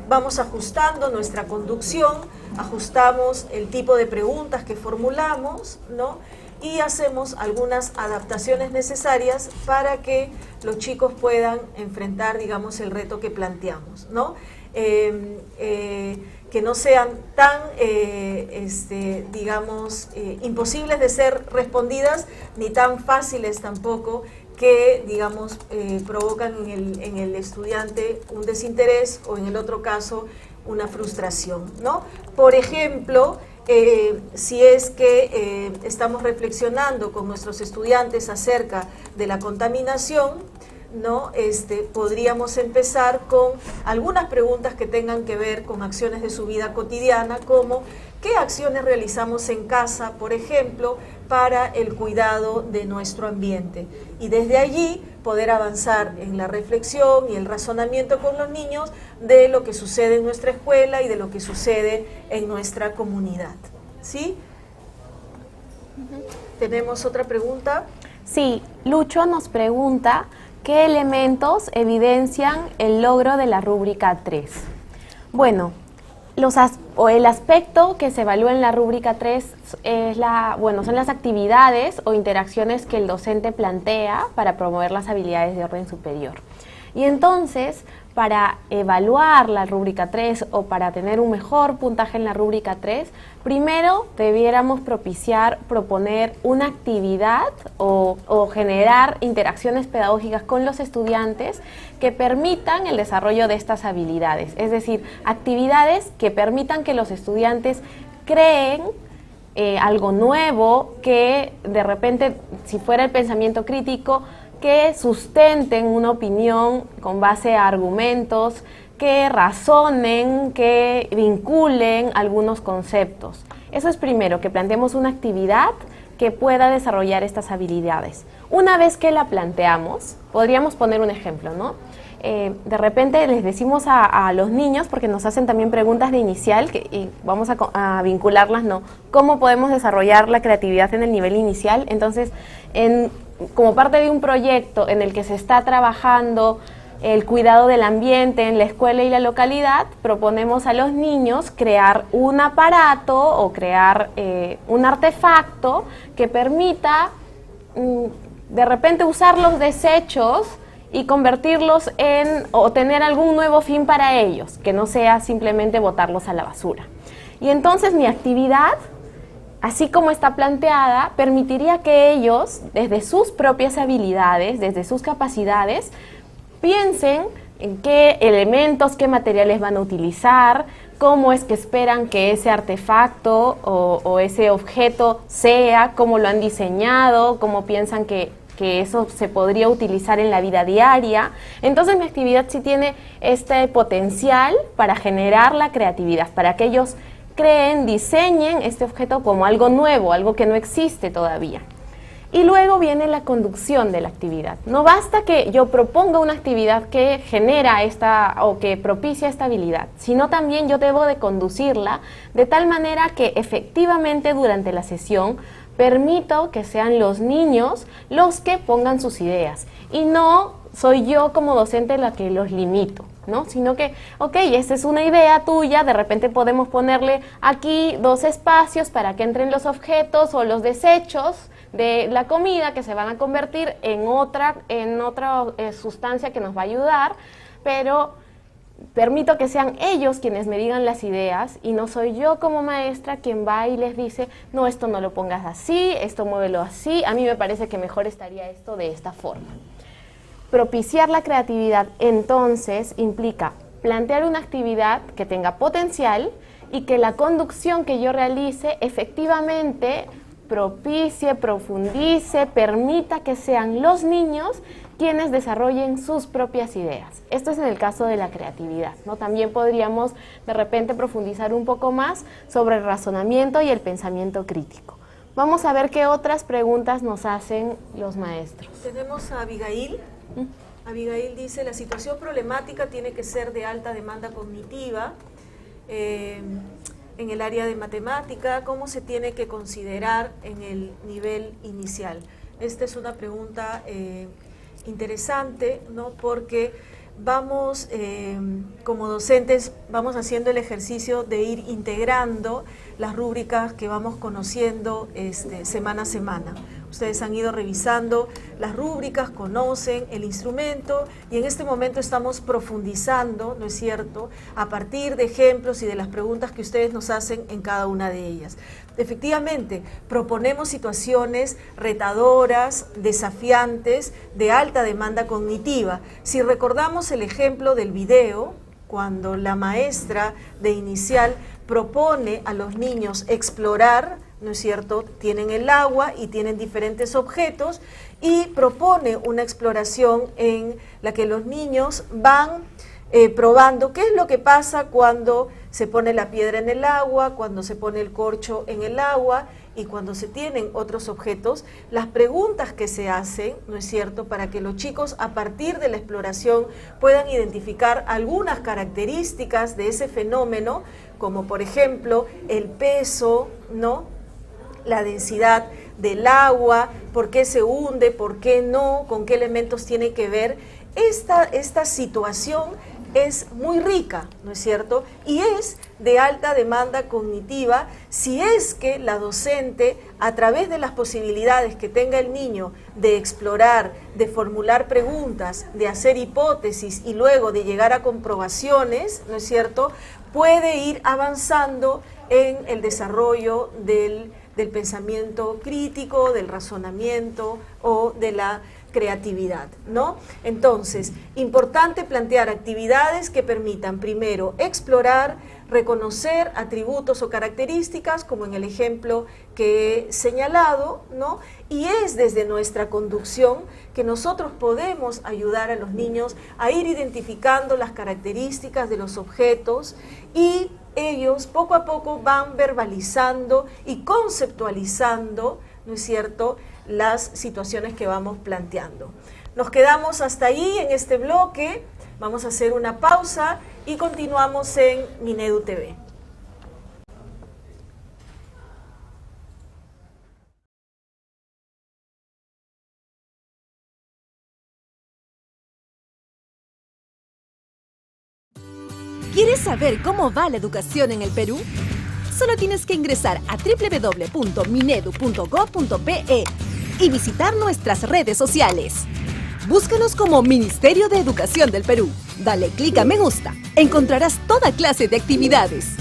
vamos ajustando nuestra conducción, ajustamos el tipo de preguntas que formulamos, ¿no? Y hacemos algunas adaptaciones necesarias para que los chicos puedan enfrentar, digamos, el reto que planteamos, ¿no? Que no sean tan, digamos, imposibles de ser respondidas, ni tan fáciles tampoco, que, digamos, provocan en el estudiante un desinterés o, en el otro caso, una frustración, ¿no? Por ejemplo, si es que estamos reflexionando con nuestros estudiantes acerca de la contaminación, ¿no? Podríamos empezar con algunas preguntas que tengan que ver con acciones de su vida cotidiana, como ¿qué acciones realizamos en casa, por ejemplo, para el cuidado de nuestro ambiente? Y desde allí poder avanzar en la reflexión y el razonamiento con los niños de lo que sucede en nuestra escuela y de lo que sucede en nuestra comunidad, ¿sí? ¿Tenemos otra pregunta? Sí, Lucho nos pregunta ¿qué elementos evidencian el logro de la rúbrica 3? Bueno, el aspecto que se evalúa en la rúbrica 3 son las actividades o interacciones que el docente plantea para promover las habilidades de orden superior. Y entonces, para evaluar la rúbrica 3 o para tener un mejor puntaje en la rúbrica 3, primero debiéramos proponer una actividad o generar interacciones pedagógicas con los estudiantes que permitan el desarrollo de estas habilidades. Es decir, actividades que permitan que los estudiantes creen algo nuevo, que de repente, si fuera el pensamiento crítico, que sustenten una opinión con base a argumentos, que razonen, que vinculen algunos conceptos. Eso es primero, que planteemos una actividad que pueda desarrollar estas habilidades. Una vez que la planteamos, podríamos poner un ejemplo, ¿no? de repente les decimos a los niños, porque nos hacen también preguntas de inicial, y vamos a vincularlas, ¿no? ¿Cómo podemos desarrollar la creatividad en el nivel inicial? Entonces, como parte de un proyecto en el que se está trabajando el cuidado del ambiente en la escuela y la localidad, proponemos a los niños crear un aparato o crear un artefacto que permita de repente usar los desechos y convertirlos o tener algún nuevo fin para ellos, que no sea simplemente botarlos a la basura. Y entonces mi actividad, así como está planteada, permitiría que ellos, desde sus propias habilidades, desde sus capacidades, piensen en qué elementos, qué materiales van a utilizar, cómo es que esperan que ese artefacto o ese objeto sea, cómo lo han diseñado, cómo piensan que eso se podría utilizar en la vida diaria. Entonces mi actividad sí tiene este potencial para generar la creatividad, para que ellos creen, diseñen este objeto como algo nuevo, algo que no existe todavía. Y luego viene la conducción de la actividad. No basta que yo proponga una actividad que genera o que propicia esta habilidad, sino también yo debo de conducirla de tal manera que efectivamente durante la sesión permito que sean los niños los que pongan sus ideas y no soy yo como docente la que los limito, ¿no? Sino que, ok, esta es una idea tuya, de repente podemos ponerle aquí 2 espacios para que entren los objetos o los desechos de la comida que se van a convertir en otra sustancia que nos va a ayudar, pero permito que sean ellos quienes me digan las ideas y no soy yo como maestra quien va y les dice, no, esto no lo pongas así, esto muévelo así, a mí me parece que mejor estaría esto de esta forma. Propiciar la creatividad entonces implica plantear una actividad que tenga potencial y que la conducción que yo realice efectivamente propicie, profundice, permita que sean los niños quienes desarrollen sus propias ideas. Esto es en el caso de la creatividad, ¿no? También podríamos de repente profundizar un poco más sobre el razonamiento y el pensamiento crítico. Vamos a ver qué otras preguntas nos hacen los maestros. Tenemos a Abigail. Abigail dice, la situación problemática tiene que ser de alta demanda cognitiva. En el área de matemática, ¿cómo se tiene que considerar en el nivel inicial? Esta es una pregunta interesante, ¿no? Porque vamos, como docentes, vamos haciendo el ejercicio de ir integrando las rúbricas que vamos conociendo semana a semana. Ustedes han ido revisando las rúbricas, conocen el instrumento y en este momento estamos profundizando, ¿no es cierto?, a partir de ejemplos y de las preguntas que ustedes nos hacen en cada una de ellas. Efectivamente, proponemos situaciones retadoras, desafiantes, de alta demanda cognitiva. Si recordamos el ejemplo del video, cuando la maestra de inicial propone a los niños explorar, ¿no es cierto?, tienen el agua y tienen diferentes objetos y propone una exploración en la que los niños van probando qué es lo que pasa cuando se pone la piedra en el agua, cuando se pone el corcho en el agua y cuando se tienen otros objetos, las preguntas que se hacen, ¿no es cierto?, para que los chicos a partir de la exploración puedan identificar algunas características de ese fenómeno, como por ejemplo el peso, ¿no?, la densidad del agua, por qué se hunde, por qué no, con qué elementos tiene que ver. Esta situación es muy rica, ¿no es cierto? Y es de alta demanda cognitiva si es que la docente, a través de las posibilidades que tenga el niño de explorar, de formular preguntas, de hacer hipótesis y luego de llegar a comprobaciones, ¿no es cierto?, puede ir avanzando en el desarrollo del pensamiento crítico, del razonamiento o de la creatividad, ¿no? Entonces, importante plantear actividades que permitan primero explorar, reconocer atributos o características, como en el ejemplo que he señalado, ¿no? Y es desde nuestra conducción que nosotros podemos ayudar a los niños a ir identificando las características de los objetos y ellos poco a poco van verbalizando y conceptualizando, ¿no es cierto?, las situaciones que vamos planteando. Nos quedamos hasta ahí en este bloque. Vamos a hacer una pausa y continuamos en Minedu TV. ¿Quieres saber cómo va la educación en el Perú? Solo tienes que ingresar a www.minedu.go.pe y visitar nuestras redes sociales. Búscanos como Ministerio de Educación del Perú. Dale clic a me gusta. Encontrarás toda clase de actividades.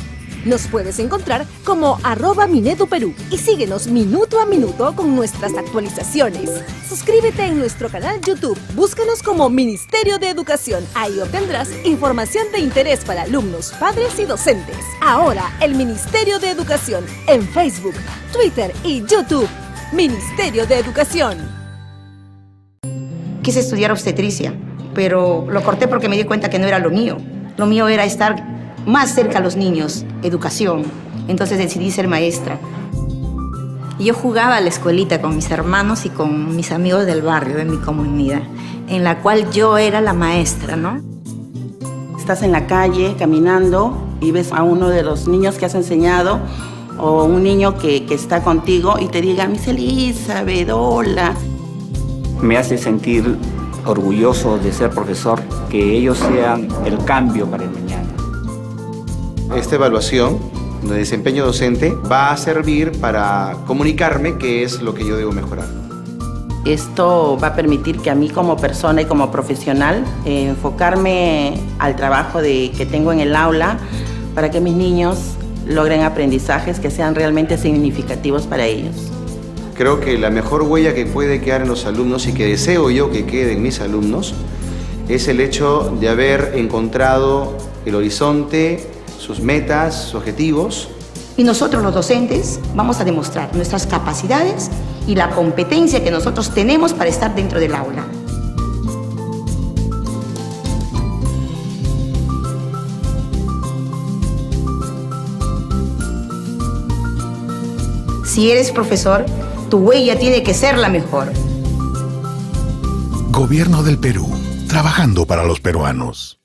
Nos puedes encontrar como @MineduPerú y síguenos minuto a minuto con nuestras actualizaciones. Suscríbete en nuestro canal YouTube. Búscanos como Ministerio de Educación. Ahí obtendrás información de interés para alumnos, padres y docentes. Ahora, el Ministerio de Educación en Facebook, Twitter y YouTube. Ministerio de Educación. Quise estudiar obstetricia, pero lo corté porque me di cuenta que no era lo mío. Lo mío era estar más cerca a los niños, educación. Entonces decidí ser maestra. Yo jugaba a la escuelita con mis hermanos y con mis amigos del barrio, de mi comunidad, en la cual yo era la maestra, ¿no? Estás en la calle caminando y ves a uno de los niños que has enseñado o un niño que está contigo y te diga, Miss Elizabeth, hola. Me hace sentir orgulloso de ser profesor, que ellos sean el cambio para el mañana. Esta evaluación de desempeño docente va a servir para comunicarme qué es lo que yo debo mejorar. Esto va a permitir que a mí como persona y como profesional enfocarme al trabajo que tengo en el aula para que mis niños logren aprendizajes que sean realmente significativos para ellos. Creo que la mejor huella que puede quedar en los alumnos y que deseo yo que quede en mis alumnos es el hecho de haber encontrado el horizonte, sus metas, sus objetivos. Y nosotros los docentes vamos a demostrar nuestras capacidades y la competencia que nosotros tenemos para estar dentro del aula. Si eres profesor, tu huella tiene que ser la mejor. Gobierno del Perú, trabajando para los peruanos.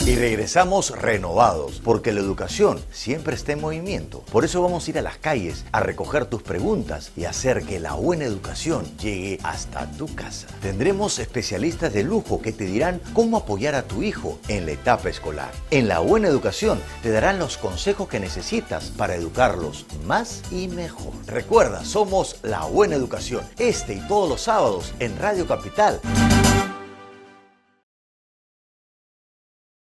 Y regresamos renovados, porque la educación siempre está en movimiento. Por eso vamos a ir a las calles a recoger tus preguntas y hacer que la buena educación llegue hasta tu casa. Tendremos especialistas de lujo que te dirán cómo apoyar a tu hijo en la etapa escolar. En La Buena Educación te darán los consejos que necesitas para educarlos más y mejor. Recuerda, somos La Buena Educación, este y todos los sábados en Radio Capital.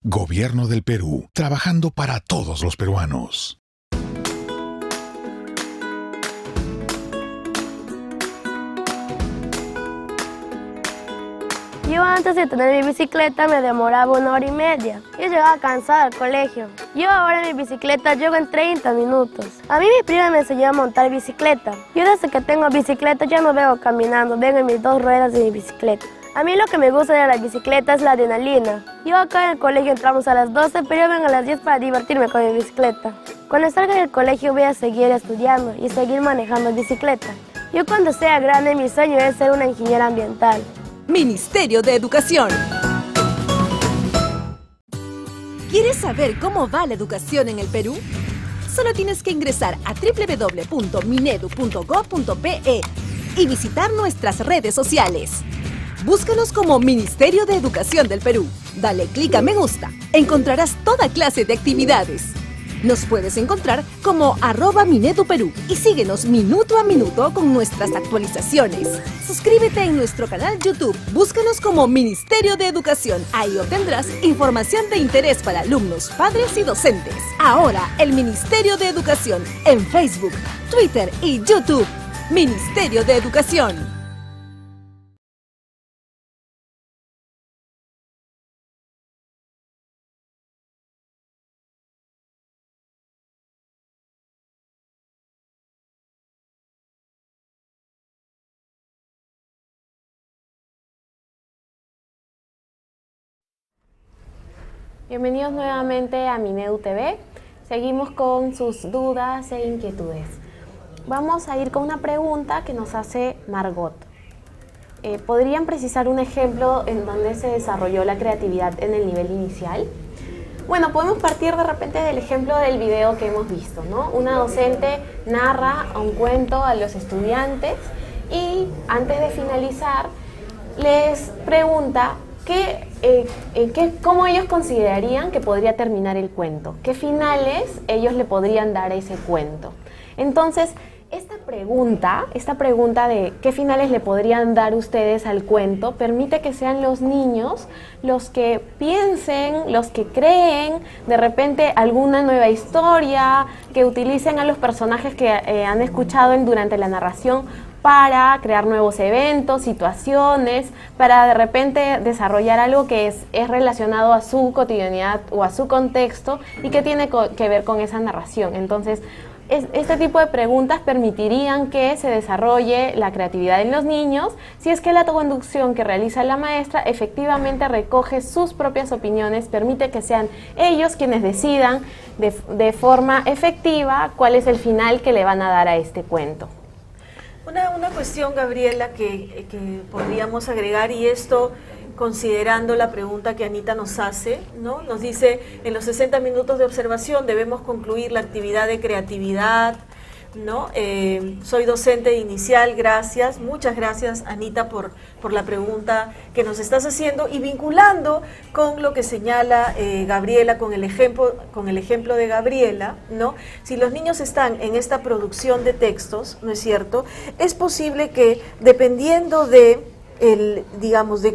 Gobierno del Perú, trabajando para todos los peruanos. Yo antes de tener mi bicicleta me demoraba 1 hora y media. Yo llegaba cansada al colegio. Yo ahora en mi bicicleta llego en 30 minutos. A mí mi prima me enseñó a montar bicicleta. Yo desde que tengo bicicleta ya no vengo caminando, vengo en mis 2 ruedas de mi bicicleta. A mí lo que me gusta de la bicicleta es la adrenalina. Yo acá en el colegio entramos a las 12, pero yo vengo a las 10 para divertirme con mi bicicleta. Cuando salga del colegio voy a seguir estudiando y seguir manejando bicicleta. Yo cuando sea grande mi sueño es ser una ingeniera ambiental. Ministerio de Educación. ¿Quieres saber cómo va la educación en el Perú? Solo tienes que ingresar a www.minedu.go.pe y visitar nuestras redes sociales. Búscanos como Ministerio de Educación del Perú. Dale clic a me gusta. Encontrarás toda clase de actividades. Nos puedes encontrar como @MineduPerú y síguenos minuto a minuto con nuestras actualizaciones. Suscríbete en nuestro canal YouTube. Búscanos como Ministerio de Educación. Ahí obtendrás información de interés para alumnos, padres y docentes. Ahora, el Ministerio de Educación en Facebook, Twitter y YouTube. Ministerio de Educación. Bienvenidos nuevamente a Minedu TV. Seguimos con sus dudas e inquietudes. Vamos a ir con una pregunta que nos hace Margot. ¿podrían precisar un ejemplo en donde se desarrolló la creatividad en el nivel inicial? Bueno, podemos partir de repente del ejemplo del video que hemos visto, ¿no? Una docente narra un cuento a los estudiantes y antes de finalizar les pregunta cómo ellos considerarían que podría terminar el cuento, qué finales ellos le podrían dar a ese cuento. Entonces, esta pregunta de qué finales le podrían dar ustedes al cuento permite que sean los niños los que piensen, los que creen de repente alguna nueva historia, que utilicen a los personajes que han escuchado durante la narración para crear nuevos eventos, situaciones, para de repente desarrollar algo que es relacionado a su cotidianidad o a su contexto y que tiene que ver con esa narración. Entonces, este tipo de preguntas permitirían que se desarrolle la creatividad en los niños si es que la conducción que realiza la maestra efectivamente recoge sus propias opiniones, permite que sean ellos quienes decidan de forma efectiva cuál es el final que le van a dar a este cuento. Una cuestión, Gabriela, que podríamos agregar, y esto considerando la pregunta que Anita nos hace, ¿no? Nos dice, en los 60 minutos de observación debemos concluir la actividad de creatividad, ¿no? Soy docente de inicial, gracias, muchas gracias, Anita, por la pregunta que nos estás haciendo, y vinculando con lo que señala Gabriela, con el ejemplo de Gabriela, ¿no? Si los niños están en esta producción de textos, ¿no es cierto?, es posible que, dependiendo de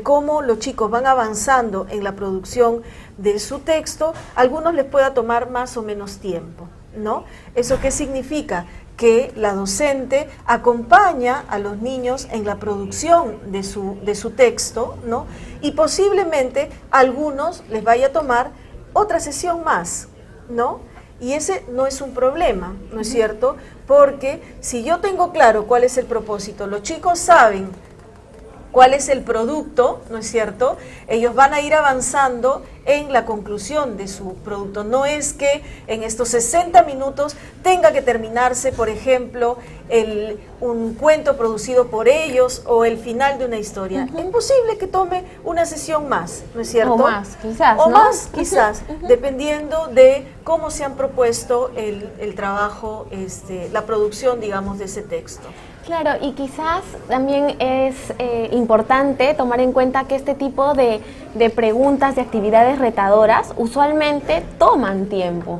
cómo los chicos van avanzando en la producción de su texto, a algunos les pueda tomar más o menos tiempo, ¿no? ¿Eso qué significa? Que la docente acompaña a los niños en la producción de su texto, ¿no? Y posiblemente a algunos les vaya a tomar otra sesión más, ¿no? Y ese no es un problema, ¿no es cierto? Porque si yo tengo claro cuál es el propósito, los chicos saben cuál es el producto, ¿no es cierto?, ellos van a ir avanzando en la conclusión de su producto. No es que en estos 60 minutos tenga que terminarse, por ejemplo, un cuento producido por ellos o el final de una historia. Es posible que tome una sesión más, ¿no es cierto? O más, quizás, o ¿no? más, quizás, dependiendo de cómo se han propuesto el trabajo, la producción, digamos, de ese texto. Claro, y quizás también es importante tomar en cuenta que este tipo de preguntas, de actividades retadoras, usualmente toman tiempo.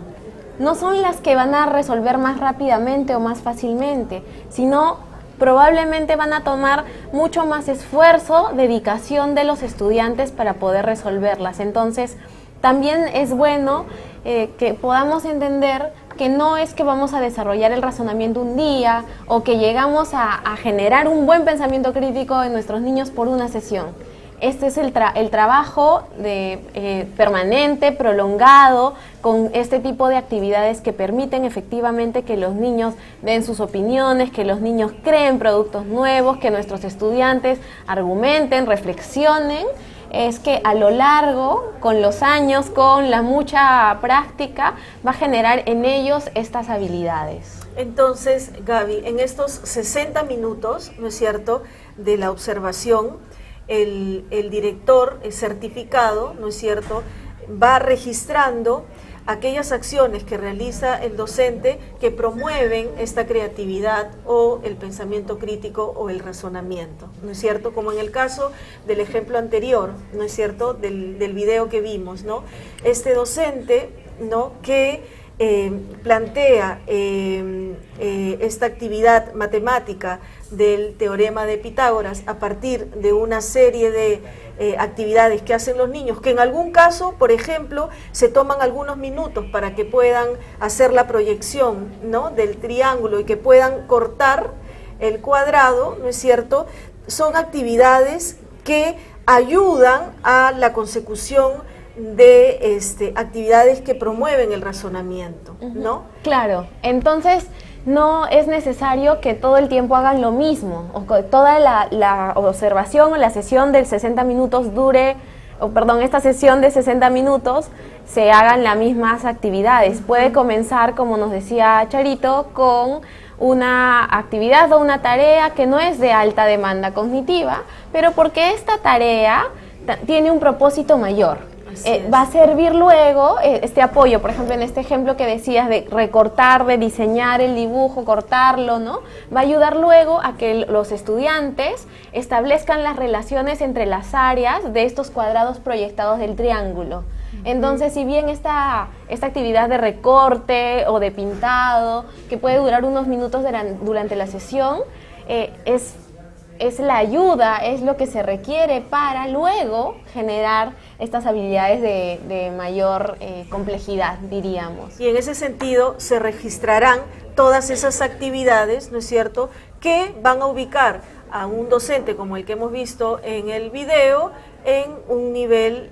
No son las que van a resolver más rápidamente o más fácilmente, sino probablemente van a tomar mucho más esfuerzo, dedicación de los estudiantes para poder resolverlas. Entonces, también es bueno que podamos entender que no es que vamos a desarrollar el razonamiento un día o que llegamos a generar un buen pensamiento crítico en nuestros niños por una sesión. Este es el trabajo permanente, prolongado, con este tipo de actividades que permiten efectivamente que los niños den sus opiniones, que los niños creen productos nuevos, que nuestros estudiantes argumenten, reflexionen. Es que a lo largo, con los años, con la mucha práctica, va a generar en ellos estas habilidades. Entonces, Gaby, en estos 60 minutos, ¿no es cierto?, de la observación, el director certificado, ¿no es cierto?, va registrando aquellas acciones que realiza el docente que promueven esta creatividad o el pensamiento crítico o el razonamiento, ¿no es cierto? Como en el caso del ejemplo anterior, ¿no es cierto?, del video que vimos, ¿no? Este docente, ¿no?, que plantea esta actividad matemática del teorema de Pitágoras a partir de una serie de actividades que hacen los niños, que en algún caso, por ejemplo, se toman algunos minutos para que puedan hacer la proyección, ¿no?, del triángulo y que puedan cortar el cuadrado, ¿no es cierto? Son actividades que ayudan a la consecución de actividades que promueven el razonamiento, ¿no? Claro, entonces no es necesario que todo el tiempo hagan lo mismo, o que toda la observación o la sesión de 60 minutos esta sesión de 60 minutos se hagan las mismas actividades. Puede comenzar, como nos decía Charito, con una actividad o una tarea que no es de alta demanda cognitiva, pero porque esta tarea tiene un propósito mayor. Va a servir luego este apoyo, por ejemplo, en este ejemplo que decías de recortar, de diseñar el dibujo, cortarlo, ¿no? Va a ayudar luego a que los estudiantes establezcan las relaciones entre las áreas de estos cuadrados proyectados del triángulo. Entonces, si bien esta actividad de recorte o de pintado, que puede durar unos minutos durante la sesión, es la ayuda, es lo que se requiere para luego generar estas habilidades de mayor complejidad, diríamos. Y en ese sentido se registrarán todas esas actividades, ¿no es cierto?, que van a ubicar a un docente como el que hemos visto en el video en un nivel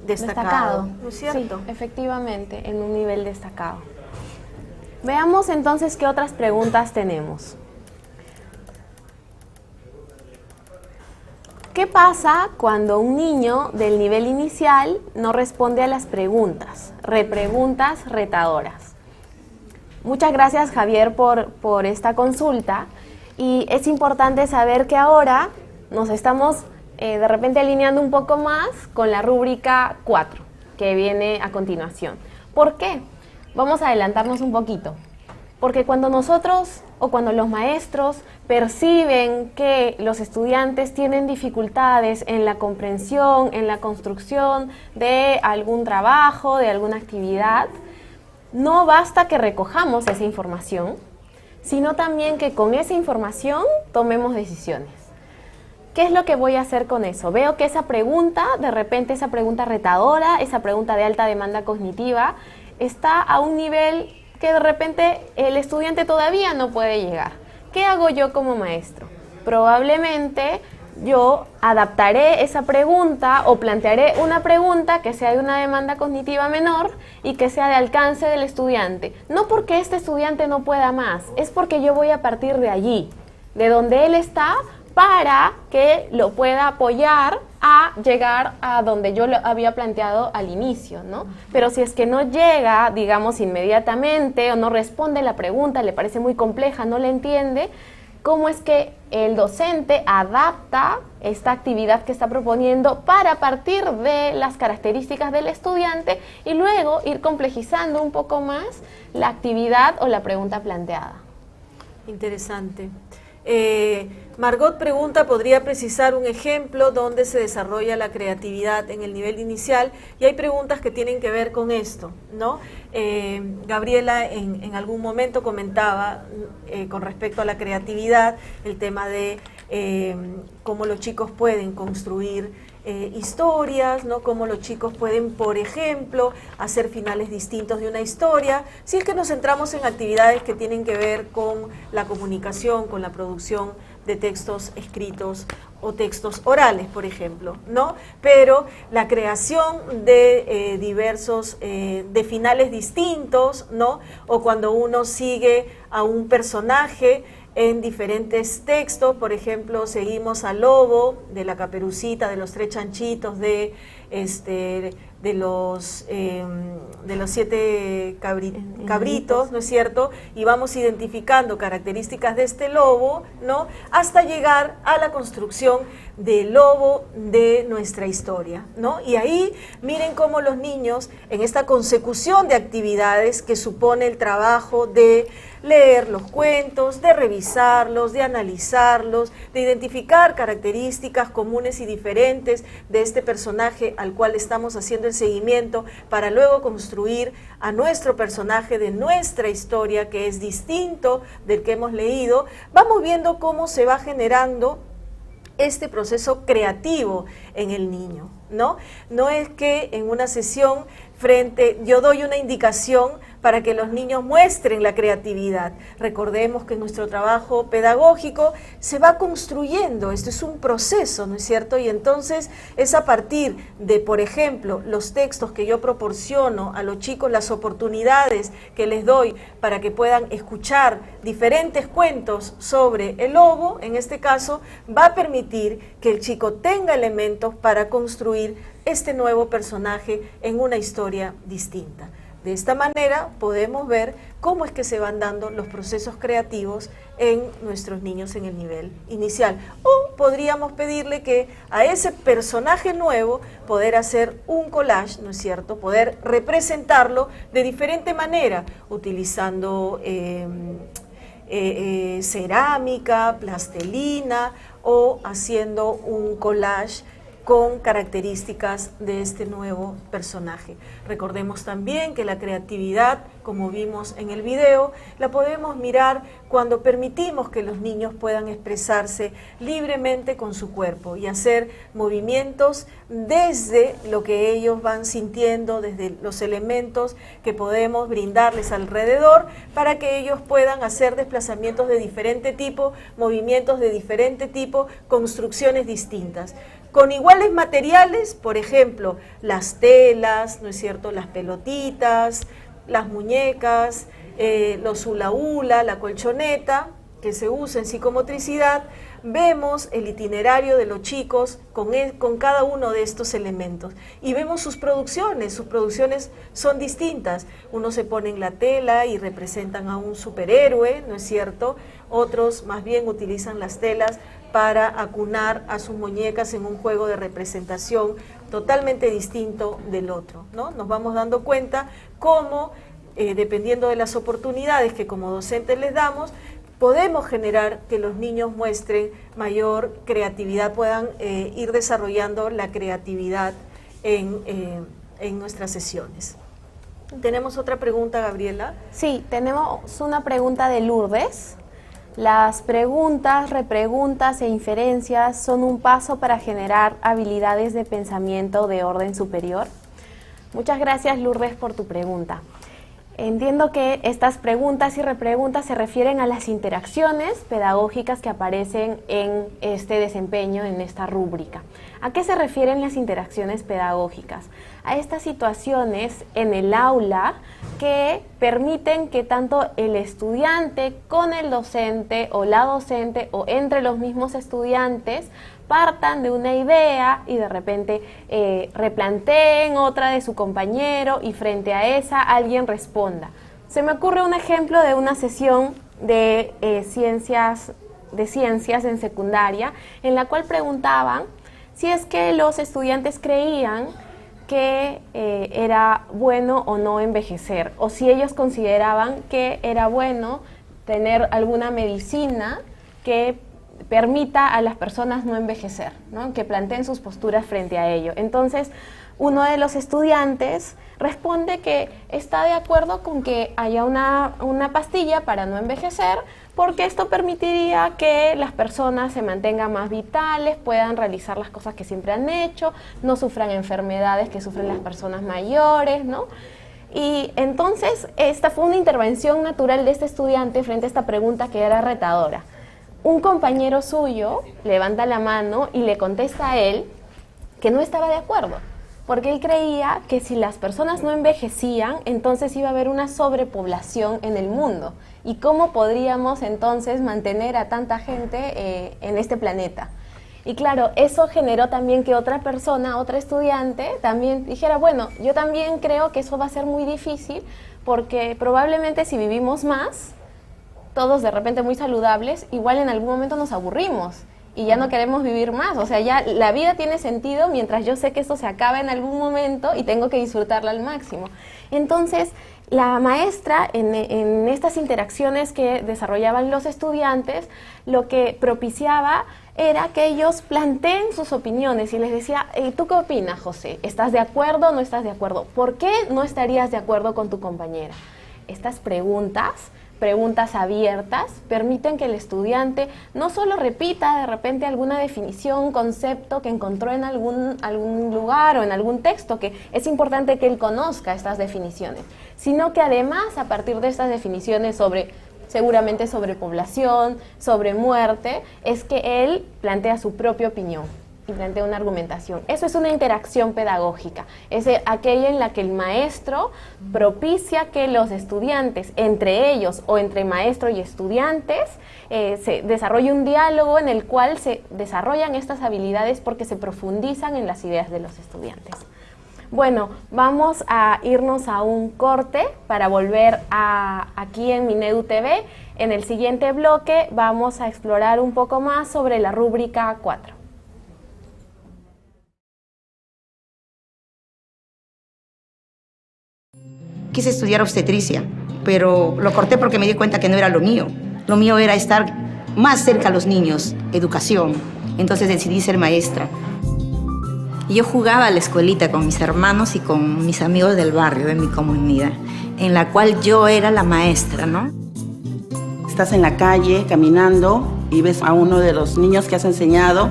destacado, ¿no es cierto? Sí, efectivamente, en un nivel destacado. Veamos entonces qué otras preguntas tenemos. ¿Qué pasa cuando un niño del nivel inicial no responde a las preguntas? Repreguntas retadoras. Muchas gracias, Javier, por esta consulta. Y es importante saber que ahora nos estamos de repente alineando un poco más con la rúbrica 4, que viene a continuación. ¿Por qué? Vamos a adelantarnos un poquito. Porque cuando nosotros o cuando los maestros perciben que los estudiantes tienen dificultades en la comprensión, en la construcción de algún trabajo, de alguna actividad, no basta que recojamos esa información, sino también que con esa información tomemos decisiones. ¿Qué es lo que voy a hacer con eso? Veo que esa pregunta, de repente esa pregunta retadora, esa pregunta de alta demanda cognitiva, está a un nivel que de repente el estudiante todavía no puede llegar. ¿Qué hago yo como maestro? Probablemente yo adaptaré esa pregunta o plantearé una pregunta que sea de una demanda cognitiva menor y que sea de alcance del estudiante. No porque este estudiante no pueda más, es porque yo voy a partir de allí, de donde él está, para que lo pueda apoyar a llegar a donde yo lo había planteado al inicio, ¿no? Pero si es que no llega, digamos, inmediatamente o no responde la pregunta, le parece muy compleja, no la entiende, ¿cómo es que el docente adapta esta actividad que está proponiendo para partir de las características del estudiante y luego ir complejizando un poco más la actividad o la pregunta planteada? Interesante. Margot pregunta, ¿podría precisar un ejemplo donde se desarrolla la creatividad en el nivel inicial? Y hay preguntas que tienen que ver con esto, ¿no? Gabriela en algún momento comentaba con respecto a la creatividad, el tema de cómo los chicos pueden construir historias, ¿no? Cómo los chicos pueden, por ejemplo, hacer finales distintos de una historia, si es que nos centramos en actividades que tienen que ver con la comunicación, con la producción de textos escritos o textos orales, por ejemplo, ¿no? Pero la creación de diversos, de finales distintos, ¿no? O cuando uno sigue a un personaje en diferentes textos, por ejemplo, seguimos al lobo, de la Caperucita, de los tres chanchitos, de los 7 cabritos, ¿no es cierto? Y vamos identificando características de este lobo, ¿no? Hasta llegar a la construcción del lobo de nuestra historia, ¿no? Y ahí miren cómo los niños, en esta consecución de actividades que supone el trabajo de leer los cuentos, de revisarlos, de analizarlos, de identificar características comunes y diferentes de este personaje al cual estamos haciendo el seguimiento para luego construir a nuestro personaje de nuestra historia, que es distinto del que hemos leído, vamos viendo cómo se va generando este proceso creativo en el niño, ¿no? No es que en una sesión yo doy una indicación para que los niños muestren la creatividad. Recordemos que nuestro trabajo pedagógico se va construyendo, esto es un proceso, ¿no es cierto? Y entonces es a partir de, por ejemplo, los textos que yo proporciono a los chicos, las oportunidades que les doy para que puedan escuchar diferentes cuentos sobre el lobo, en este caso, va a permitir que el chico tenga elementos para construir este nuevo personaje en una historia distinta. De esta manera podemos ver cómo es que se van dando los procesos creativos en nuestros niños en el nivel inicial. O podríamos pedirle que a ese personaje nuevo poder hacer un collage, ¿no es cierto? Poder representarlo de diferente manera, utilizando cerámica, plastilina o haciendo un collage con características de este nuevo personaje. Recordemos también que la creatividad, como vimos en el video, la podemos mirar cuando permitimos que los niños puedan expresarse libremente con su cuerpo y hacer movimientos desde lo que ellos van sintiendo, desde los elementos que podemos brindarles alrededor, para que ellos puedan hacer desplazamientos de diferente tipo, movimientos de diferente tipo, construcciones distintas. Con iguales materiales, por ejemplo, las telas, ¿no es cierto?, las pelotitas, las muñecas, los hula hula, la colchoneta, que se usa en psicomotricidad, vemos el itinerario de los chicos con cada uno de estos elementos y vemos sus producciones son distintas. Unos se ponen la tela y representan a un superhéroe, ¿no es cierto? Otros más bien utilizan las telas para acunar a sus muñecas en un juego de representación totalmente distinto del otro, ¿no? Nos vamos dando cuenta cómo, dependiendo de las oportunidades que como docentes les damos, podemos generar que los niños muestren mayor creatividad, puedan ir desarrollando la creatividad en nuestras sesiones. ¿Tenemos otra pregunta, Gabriela? Sí, tenemos una pregunta de Lourdes. Las preguntas, repreguntas e inferencias son un paso para generar habilidades de pensamiento de orden superior. Muchas gracias, Lourdes, por tu pregunta. Entiendo que estas preguntas y repreguntas se refieren a las interacciones pedagógicas que aparecen en este desempeño, en esta rúbrica. ¿A qué se refieren las interacciones pedagógicas? A estas situaciones en el aula que permiten que tanto el estudiante con el docente o la docente o entre los mismos estudiantes partan de una idea y de repente replanteen otra de su compañero y frente a esa alguien responda. Se me ocurre un ejemplo de una sesión de ciencias en secundaria en la cual preguntaban si es que los estudiantes creían que era bueno o no envejecer, o si ellos consideraban que era bueno tener alguna medicina que permita a las personas no envejecer, ¿no? Que planteen sus posturas frente a ello. Entonces, uno de los estudiantes responde que está de acuerdo con que haya una pastilla para no envejecer, porque esto permitiría que las personas se mantengan más vitales, puedan realizar las cosas que siempre han hecho, no sufran enfermedades que sufren las personas mayores, ¿no? Y entonces, esta fue una intervención natural de este estudiante frente a esta pregunta que era retadora. Un compañero suyo levanta la mano y le contesta a él que no estaba de acuerdo, porque él creía que si las personas no envejecían, entonces iba a haber una sobrepoblación en el mundo. ¿Y cómo podríamos entonces mantener a tanta gente en este planeta? Y claro, eso generó también que otra persona, otra estudiante, también dijera, bueno, yo también creo que eso va a ser muy difícil, porque probablemente si vivimos más, todos de repente muy saludables, igual en algún momento nos aburrimos y ya no queremos vivir más. O sea, ya la vida tiene sentido mientras yo sé que esto se acaba en algún momento y tengo que disfrutarla al máximo. Entonces, la maestra en estas interacciones que desarrollaban los estudiantes, lo que propiciaba era que ellos planteen sus opiniones y les decía, ¿tú qué opinas, José? ¿Estás de acuerdo o no estás de acuerdo? ¿Por qué no estarías de acuerdo con tu compañera? Estas preguntas abiertas, permiten que el estudiante no solo repita de repente alguna definición, concepto que encontró en algún lugar o en algún texto, que es importante que él conozca estas definiciones, sino que además a partir de estas definiciones seguramente sobre población, sobre muerte, es que él plantea su propia opinión y plantea una argumentación. Eso es una interacción pedagógica, es aquella en la que el maestro propicia que los estudiantes, entre ellos o entre maestro y estudiantes, se desarrolle un diálogo en el cual se desarrollan estas habilidades porque se profundizan en las ideas de los estudiantes. Bueno, vamos a irnos a un corte para volver aquí en Minedu TV. En el siguiente bloque vamos a explorar un poco más sobre la rúbrica 4. Quise estudiar obstetricia, pero lo corté porque me di cuenta que no era lo mío. Lo mío era estar más cerca a los niños, educación. Entonces decidí ser maestra. Yo jugaba a la escuelita con mis hermanos y con mis amigos del barrio, de mi comunidad, en la cual yo era la maestra, ¿no? Estás en la calle caminando y ves a uno de los niños que has enseñado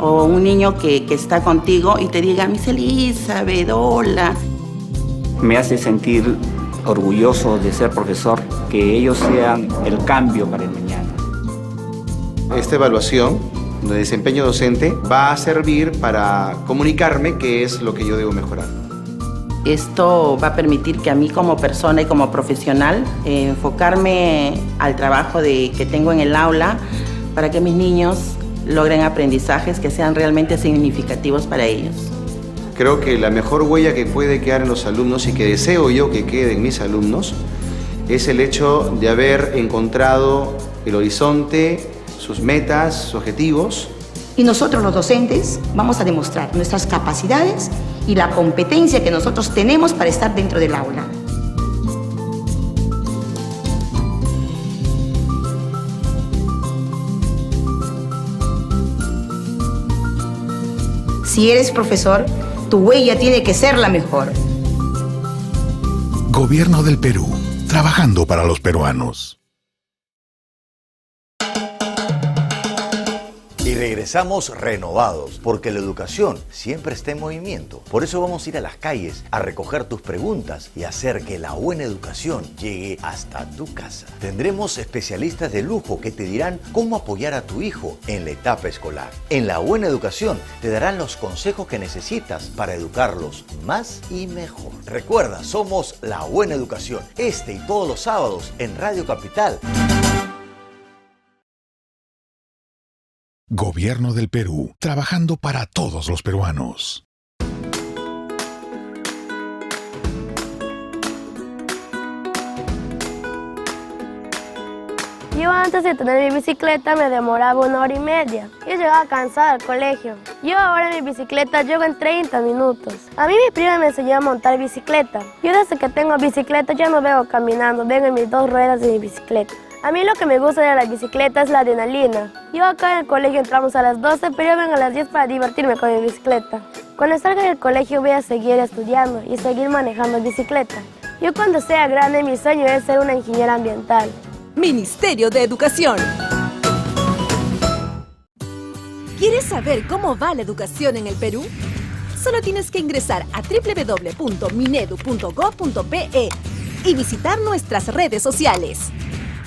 o un niño que está contigo y te diga, Miss Elizabeth, hola. Me hace sentir orgulloso de ser profesor, que ellos sean el cambio para el mañana. Esta evaluación de desempeño docente va a servir para comunicarme qué es lo que yo debo mejorar. Esto va a permitir que a mí como persona y como profesional enfocarme al trabajo que tengo en el aula para que mis niños logren aprendizajes que sean realmente significativos para ellos. Creo que la mejor huella que puede quedar en los alumnos y que deseo yo que quede en mis alumnos es el hecho de haber encontrado el horizonte, sus metas, sus objetivos. Y nosotros los docentes vamos a demostrar nuestras capacidades y la competencia que nosotros tenemos para estar dentro del aula. Si eres profesor, tu huella tiene que ser la mejor. Gobierno del Perú, trabajando para los peruanos. Y regresamos renovados, porque la educación siempre está en movimiento. Por eso vamos a ir a las calles a recoger tus preguntas y hacer que la buena educación llegue hasta tu casa. Tendremos especialistas de lujo que te dirán cómo apoyar a tu hijo en la etapa escolar. En La Buena Educación te darán los consejos que necesitas para educarlos más y mejor. Recuerda, somos La Buena Educación, este y todos los sábados en Radio Capital. Gobierno del Perú, trabajando para todos los peruanos. Yo antes de tener mi bicicleta me demoraba 1 hora y media. Yo llegaba cansada al colegio. Yo ahora en mi bicicleta llego en 30 minutos. A mí mi prima me enseñó a montar bicicleta. Yo desde que tengo bicicleta ya no vengo caminando, vengo en mis 2 ruedas de mi bicicleta. A mí lo que me gusta de la bicicleta es la adrenalina. Yo acá en el colegio entramos a las 12, pero yo vengo a las 10 para divertirme con mi bicicleta. Cuando salga del colegio voy a seguir estudiando y seguir manejando bicicleta. Yo cuando sea grande mi sueño es ser una ingeniera ambiental. Ministerio de Educación. ¿Quieres saber cómo va la educación en el Perú? Solo tienes que ingresar a www.minedu.go.pe y visitar nuestras redes sociales.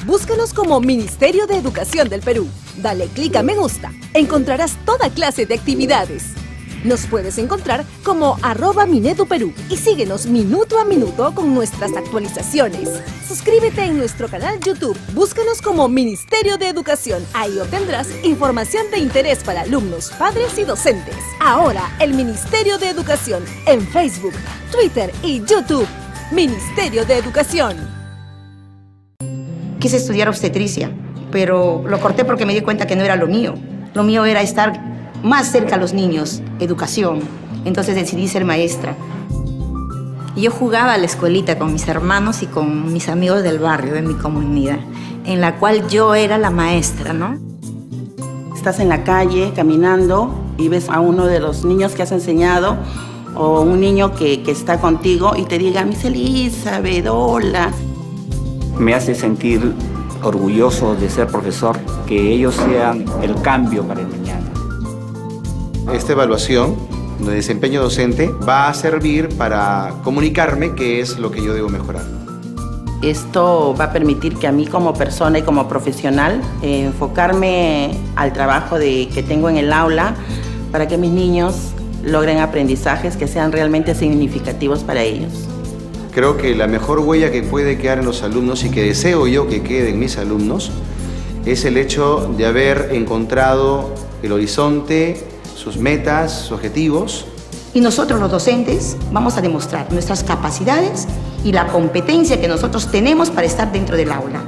Búscanos como Ministerio de Educación del Perú. Dale clic a me gusta. Encontrarás toda clase de actividades. Nos puedes encontrar como @MineduPerú y síguenos minuto a minuto con nuestras actualizaciones. Suscríbete en nuestro canal YouTube. Búscanos como Ministerio de Educación. Ahí obtendrás información de interés para alumnos, padres y docentes. Ahora, el Ministerio de Educación en Facebook, Twitter y YouTube. Ministerio de Educación. Quise estudiar obstetricia, pero lo corté porque me di cuenta que no era lo mío. Lo mío era estar más cerca a los niños, educación. Entonces decidí ser maestra. Yo jugaba a la escuelita con mis hermanos y con mis amigos del barrio, de mi comunidad, en la cual yo era la maestra, ¿no? Estás en la calle caminando y ves a uno de los niños que has enseñado o un niño que está contigo y te diga, Miss Elizabeth, hola. Me hace sentir orgulloso de ser profesor, que ellos sean el cambio para el mañana. Esta evaluación de desempeño docente va a servir para comunicarme qué es lo que yo debo mejorar. Esto va a permitir que a mí como persona y como profesional enfocarme al trabajo que tengo en el aula para que mis niños logren aprendizajes que sean realmente significativos para ellos. Creo que la mejor huella que puede quedar en los alumnos y que deseo yo que quede en mis alumnos es el hecho de haber encontrado el horizonte, sus metas, sus objetivos Y nosotros los docentes vamos a demostrar nuestras capacidades y la competencia que nosotros tenemos para estar dentro del aula.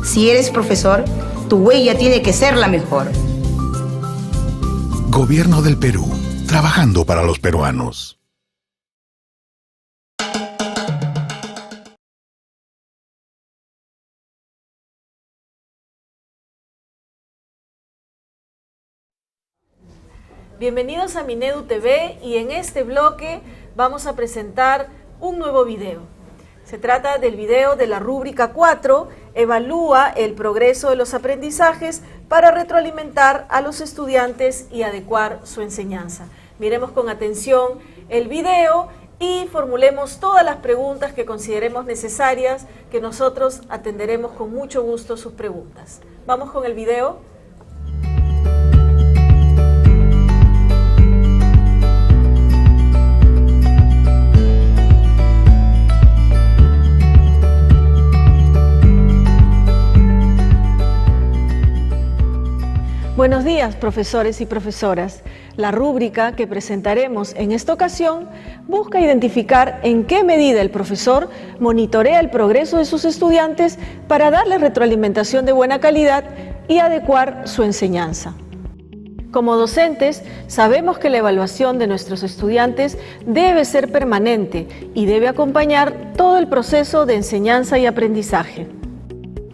Si eres profesor, tu huella tiene que ser la mejor. Gobierno del Perú, trabajando para los peruanos. Bienvenidos a Minedu TV y en este bloque vamos a presentar un nuevo video. Se trata del video de la rúbrica 4, evalúa el progreso de los aprendizajes para retroalimentar a los estudiantes y adecuar su enseñanza. Miremos con atención el video y formulemos todas las preguntas que consideremos necesarias, que nosotros atenderemos con mucho gusto sus preguntas. Vamos con el video. Buenos días, profesores y profesoras. La rúbrica que presentaremos en esta ocasión busca identificar en qué medida el profesor monitorea el progreso de sus estudiantes para darles retroalimentación de buena calidad y adecuar su enseñanza. Como docentes, sabemos que la evaluación de nuestros estudiantes debe ser permanente y debe acompañar todo el proceso de enseñanza y aprendizaje.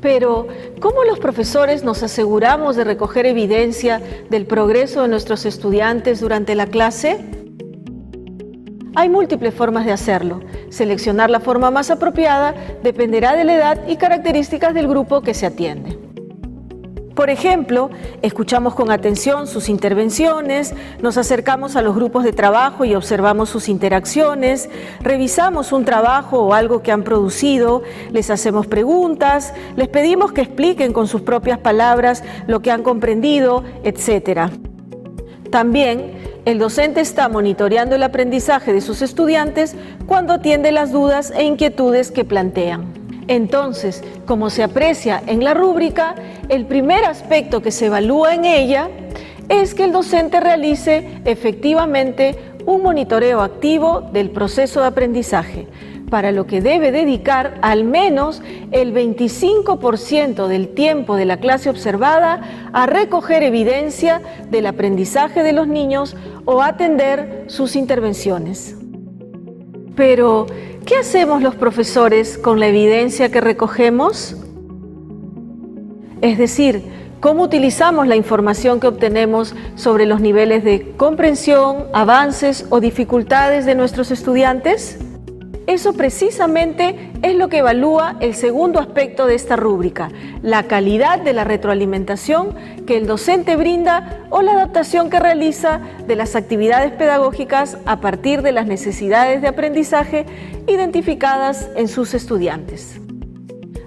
Pero, ¿cómo los profesores nos aseguramos de recoger evidencia del progreso de nuestros estudiantes durante la clase? Hay múltiples formas de hacerlo. Seleccionar la forma más apropiada dependerá de la edad y características del grupo que se atiende. Por ejemplo, escuchamos con atención sus intervenciones, nos acercamos a los grupos de trabajo y observamos sus interacciones, revisamos un trabajo o algo que han producido, les hacemos preguntas, les pedimos que expliquen con sus propias palabras lo que han comprendido, etc. También, el docente está monitoreando el aprendizaje de sus estudiantes cuando atiende las dudas e inquietudes que plantean. Entonces, como se aprecia en la rúbrica, el primer aspecto que se evalúa en ella es que el docente realice efectivamente un monitoreo activo del proceso de aprendizaje, para lo que debe dedicar al menos el 25% del tiempo de la clase observada a recoger evidencia del aprendizaje de los niños o atender sus intervenciones. Pero, ¿qué hacemos los profesores con la evidencia que recogemos? Es decir, ¿cómo utilizamos la información que obtenemos sobre los niveles de comprensión, avances o dificultades de nuestros estudiantes? Eso precisamente es lo que evalúa el segundo aspecto de esta rúbrica, la calidad de la retroalimentación que el docente brinda o la adaptación que realiza de las actividades pedagógicas a partir de las necesidades de aprendizaje identificadas en sus estudiantes.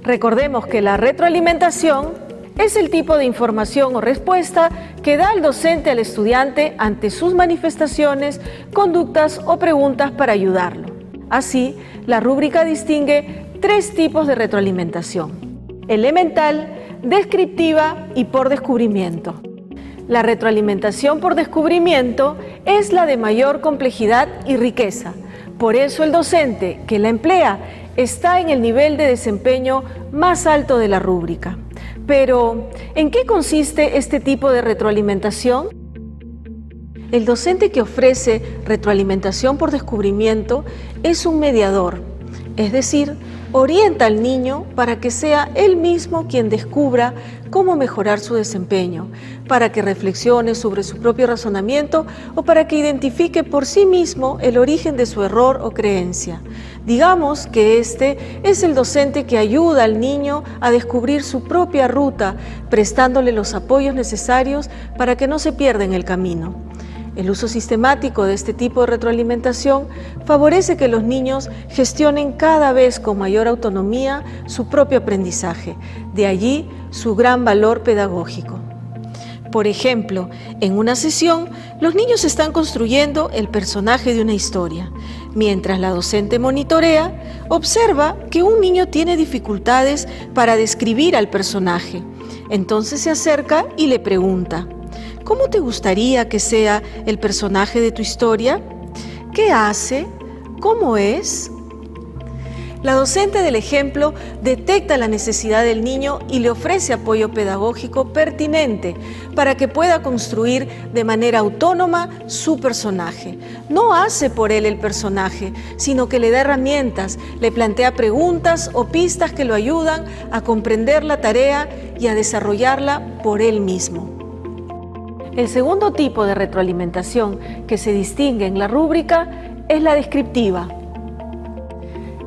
Recordemos que la retroalimentación es el tipo de información o respuesta que da el docente al estudiante ante sus manifestaciones, conductas o preguntas para ayudarlo. Así, la rúbrica distingue 3 tipos de retroalimentación: elemental, descriptiva y por descubrimiento. La retroalimentación por descubrimiento es la de mayor complejidad y riqueza. Por eso el docente que la emplea está en el nivel de desempeño más alto de la rúbrica. Pero, ¿en qué consiste este tipo de retroalimentación? El docente que ofrece retroalimentación por descubrimiento es un mediador, es decir, orienta al niño para que sea él mismo quien descubra cómo mejorar su desempeño, para que reflexione sobre su propio razonamiento o para que identifique por sí mismo el origen de su error o creencia. Digamos que este es el docente que ayuda al niño a descubrir su propia ruta, prestándole los apoyos necesarios para que no se pierda en el camino. El uso sistemático de este tipo de retroalimentación favorece que los niños gestionen cada vez con mayor autonomía su propio aprendizaje, de allí su gran valor pedagógico. Por ejemplo, en una sesión, los niños están construyendo el personaje de una historia. Mientras la docente monitorea, observa que un niño tiene dificultades para describir al personaje. Entonces se acerca y le pregunta: ¿cómo te gustaría que sea el personaje de tu historia? ¿Qué hace? ¿Cómo es? La docente del ejemplo detecta la necesidad del niño y le ofrece apoyo pedagógico pertinente para que pueda construir de manera autónoma su personaje. No hace por él el personaje, sino que le da herramientas, le plantea preguntas o pistas que lo ayudan a comprender la tarea y a desarrollarla por él mismo. El segundo tipo de retroalimentación que se distingue en la rúbrica es la descriptiva.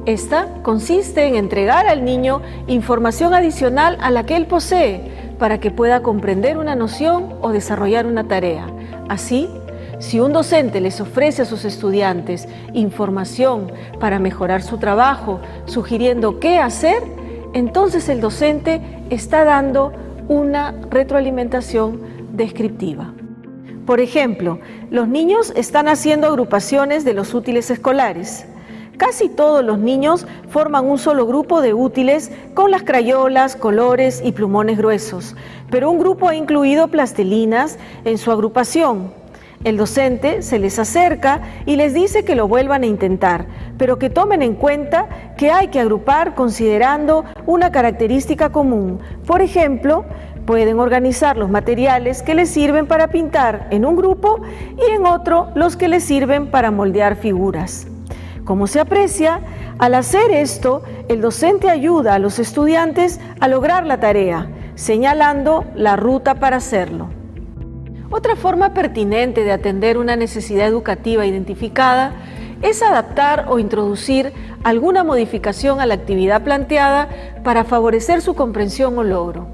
Esta consiste en entregar al niño información adicional a la que él posee para que pueda comprender una noción o desarrollar una tarea. Así, si un docente les ofrece a sus estudiantes información para mejorar su trabajo, sugiriendo qué hacer, entonces el docente está dando una retroalimentación descriptiva. Por ejemplo, los niños están haciendo agrupaciones de los útiles escolares. Casi todos los niños forman un solo grupo de útiles con las crayolas, colores y plumones gruesos, pero un grupo ha incluido plastilinas en su agrupación. El docente se les acerca y les dice que lo vuelvan a intentar, pero que tomen en cuenta que hay que agrupar considerando una característica común. Por ejemplo, pueden organizar los materiales que les sirven para pintar en un grupo y en otro los que les sirven para moldear figuras. Como se aprecia, al hacer esto, el docente ayuda a los estudiantes a lograr la tarea, señalando la ruta para hacerlo. Otra forma pertinente de atender una necesidad educativa identificada es adaptar o introducir alguna modificación a la actividad planteada para favorecer su comprensión o logro.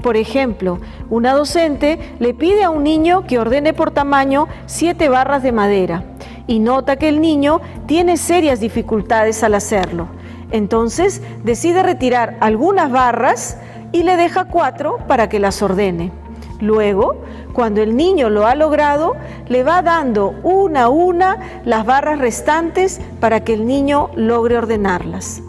Por ejemplo, una docente le pide a un niño que ordene por tamaño 7 barras de madera y nota que el niño tiene serias dificultades al hacerlo. Entonces decide retirar algunas barras y le deja 4 para que las ordene. Luego, cuando el niño lo ha logrado, le va dando una a una las barras restantes para que el niño logre ordenarlas.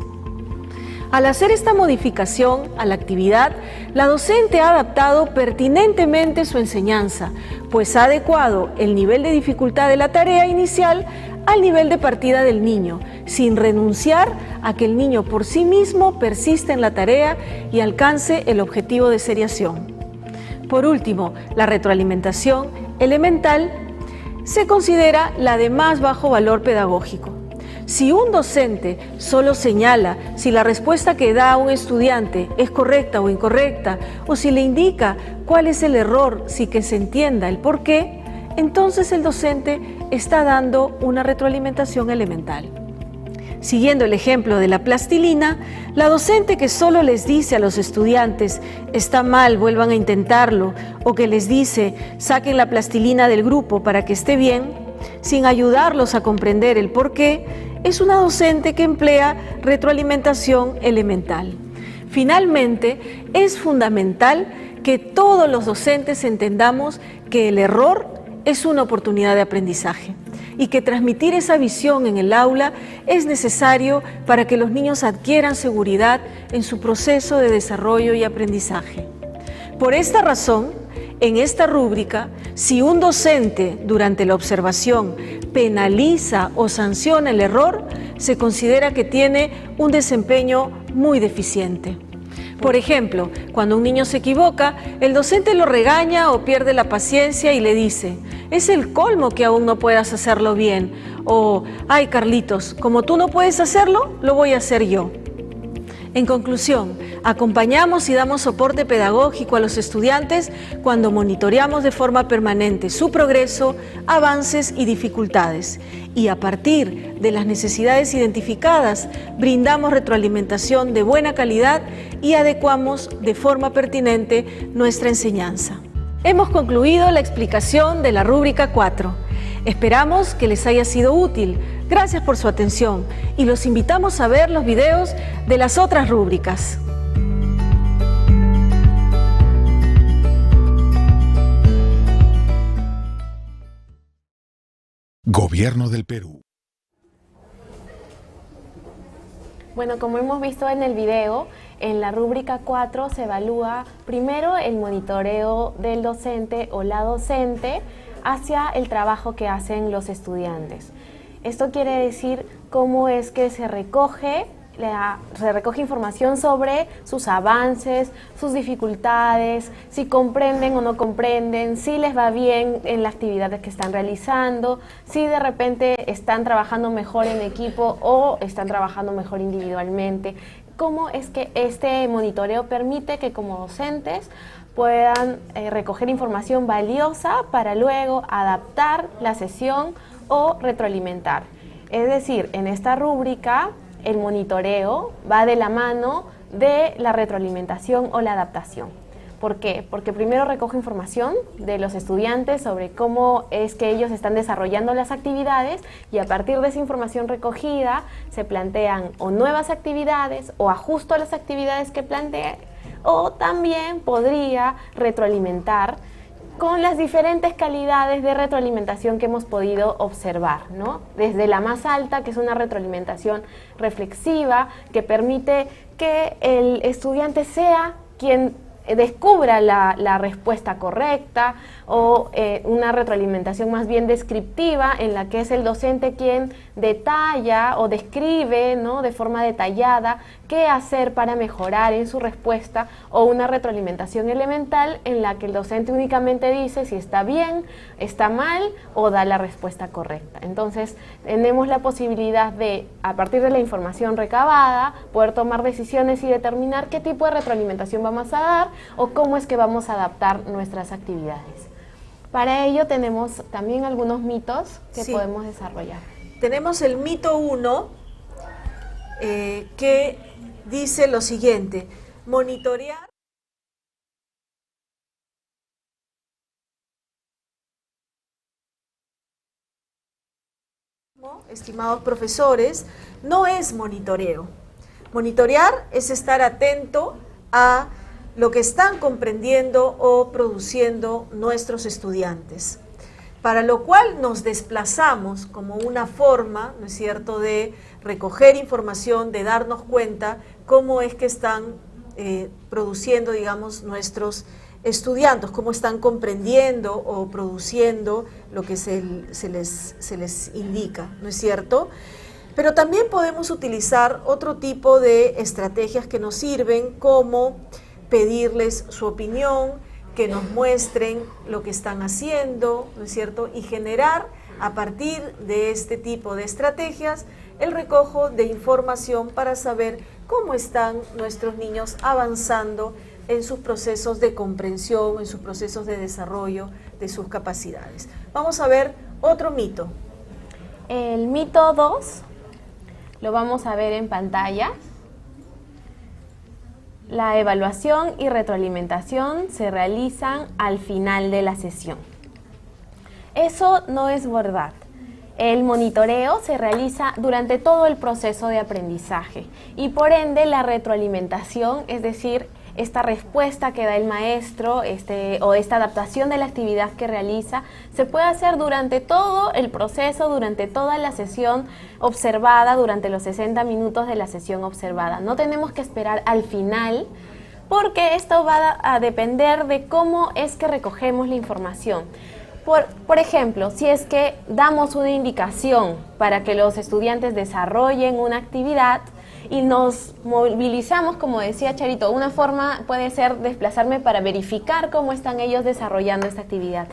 Al hacer esta modificación a la actividad, la docente ha adaptado pertinentemente su enseñanza, pues ha adecuado el nivel de dificultad de la tarea inicial al nivel de partida del niño, sin renunciar a que el niño por sí mismo persista en la tarea y alcance el objetivo de seriación. Por último, la retroalimentación elemental se considera la de más bajo valor pedagógico. Si un docente solo señala si la respuesta que da a un estudiante es correcta o incorrecta, o si le indica cuál es el error sin que se entienda el por qué, entonces el docente está dando una retroalimentación elemental. Siguiendo el ejemplo de la plastilina, la docente que solo les dice a los estudiantes «está mal, vuelvan a intentarlo», o que les dice «saquen la plastilina del grupo para que esté bien», sin ayudarlos a comprender el por qué, es una docente que emplea retroalimentación elemental. Finalmente, es fundamental que todos los docentes entendamos que el error es una oportunidad de aprendizaje y que transmitir esa visión en el aula es necesario para que los niños adquieran seguridad en su proceso de desarrollo y aprendizaje. Por esta razón, en esta rúbrica, si un docente durante la observación penaliza o sanciona el error, se considera que tiene un desempeño muy deficiente. Por ejemplo, cuando un niño se equivoca, el docente lo regaña o pierde la paciencia y le dice «es el colmo que aún no puedas hacerlo bien» o «ay Carlitos, como tú no puedes hacerlo, lo voy a hacer yo». En conclusión, acompañamos y damos soporte pedagógico a los estudiantes cuando monitoreamos de forma permanente su progreso, avances y dificultades. Y a partir de las necesidades identificadas, brindamos retroalimentación de buena calidad y adecuamos de forma pertinente nuestra enseñanza. Hemos concluido la explicación de la rúbrica 4. Esperamos que les haya sido útil. Gracias por su atención y los invitamos a ver los videos de las otras rúbricas. Gobierno del Perú. Bueno, como hemos visto en el video, en la rúbrica 4 se evalúa primero el monitoreo del docente o la docente hacia el trabajo que hacen los estudiantes. Esto quiere decir cómo es que se recoge información sobre sus avances, sus dificultades, si comprenden o no comprenden, si les va bien en las actividades que están realizando, si de repente están trabajando mejor en equipo o están trabajando mejor individualmente. Cómo es que este monitoreo permite que como docentes puedan recoger información valiosa para luego adaptar la sesión o retroalimentar. Es decir, en esta rúbrica el monitoreo va de la mano de la retroalimentación o la adaptación. ¿Por qué? Porque primero recoge información de los estudiantes sobre cómo es que ellos están desarrollando las actividades y a partir de esa información recogida se plantean o nuevas actividades o ajusto a las actividades que planteé, o también podría retroalimentar con las diferentes calidades de retroalimentación que hemos podido observar, ¿no? Desde la más alta, que es una retroalimentación reflexiva, que permite que el estudiante sea quien descubra la respuesta correcta, o una retroalimentación más bien descriptiva, en la que es el docente quien detalla o describe, ¿no?, de forma detallada qué hacer para mejorar en su respuesta, o una retroalimentación elemental en la que el docente únicamente dice si está bien, está mal o da la respuesta correcta. Entonces tenemos la posibilidad de, a partir de la información recabada, poder tomar decisiones y determinar qué tipo de retroalimentación vamos a dar o cómo es que vamos a adaptar nuestras actividades. Para ello tenemos también algunos mitos que podemos desarrollar. Tenemos el mito 1 que dice lo siguiente: monitorear estimados profesores, no es monitoreo. Monitorear es estar atento a lo que están comprendiendo o produciendo nuestros estudiantes, para lo cual nos desplazamos como una forma, ¿no es cierto?, de recoger información, de darnos cuenta cómo es que están produciendo, digamos, nuestros estudiantes, cómo están comprendiendo o produciendo lo que se les indica, ¿no es cierto? Pero también podemos utilizar otro tipo de estrategias que nos sirven, como pedirles su opinión, que nos muestren lo que están haciendo, ¿no es cierto? Y generar, a partir de este tipo de estrategias, el recojo de información para saber cómo están nuestros niños avanzando en sus procesos de comprensión, en sus procesos de desarrollo de sus capacidades. Vamos a ver otro mito. El mito 2 lo vamos a ver en pantalla. La evaluación y retroalimentación se realizan al final de la sesión. Eso no es verdad. El monitoreo se realiza durante todo el proceso de aprendizaje y por ende la retroalimentación, es decir, esta respuesta que da el maestro o esta adaptación de la actividad que realiza, se puede hacer durante todo el proceso, durante toda la sesión observada, durante los 60 minutos de la sesión observada. No tenemos que esperar al final, porque esto va a depender de cómo es que recogemos la información. Por ejemplo, si es que damos una indicación para que los estudiantes desarrollen una actividad, y nos movilizamos, como decía Charito, una forma puede ser desplazarme para verificar cómo están ellos desarrollando esta actividad.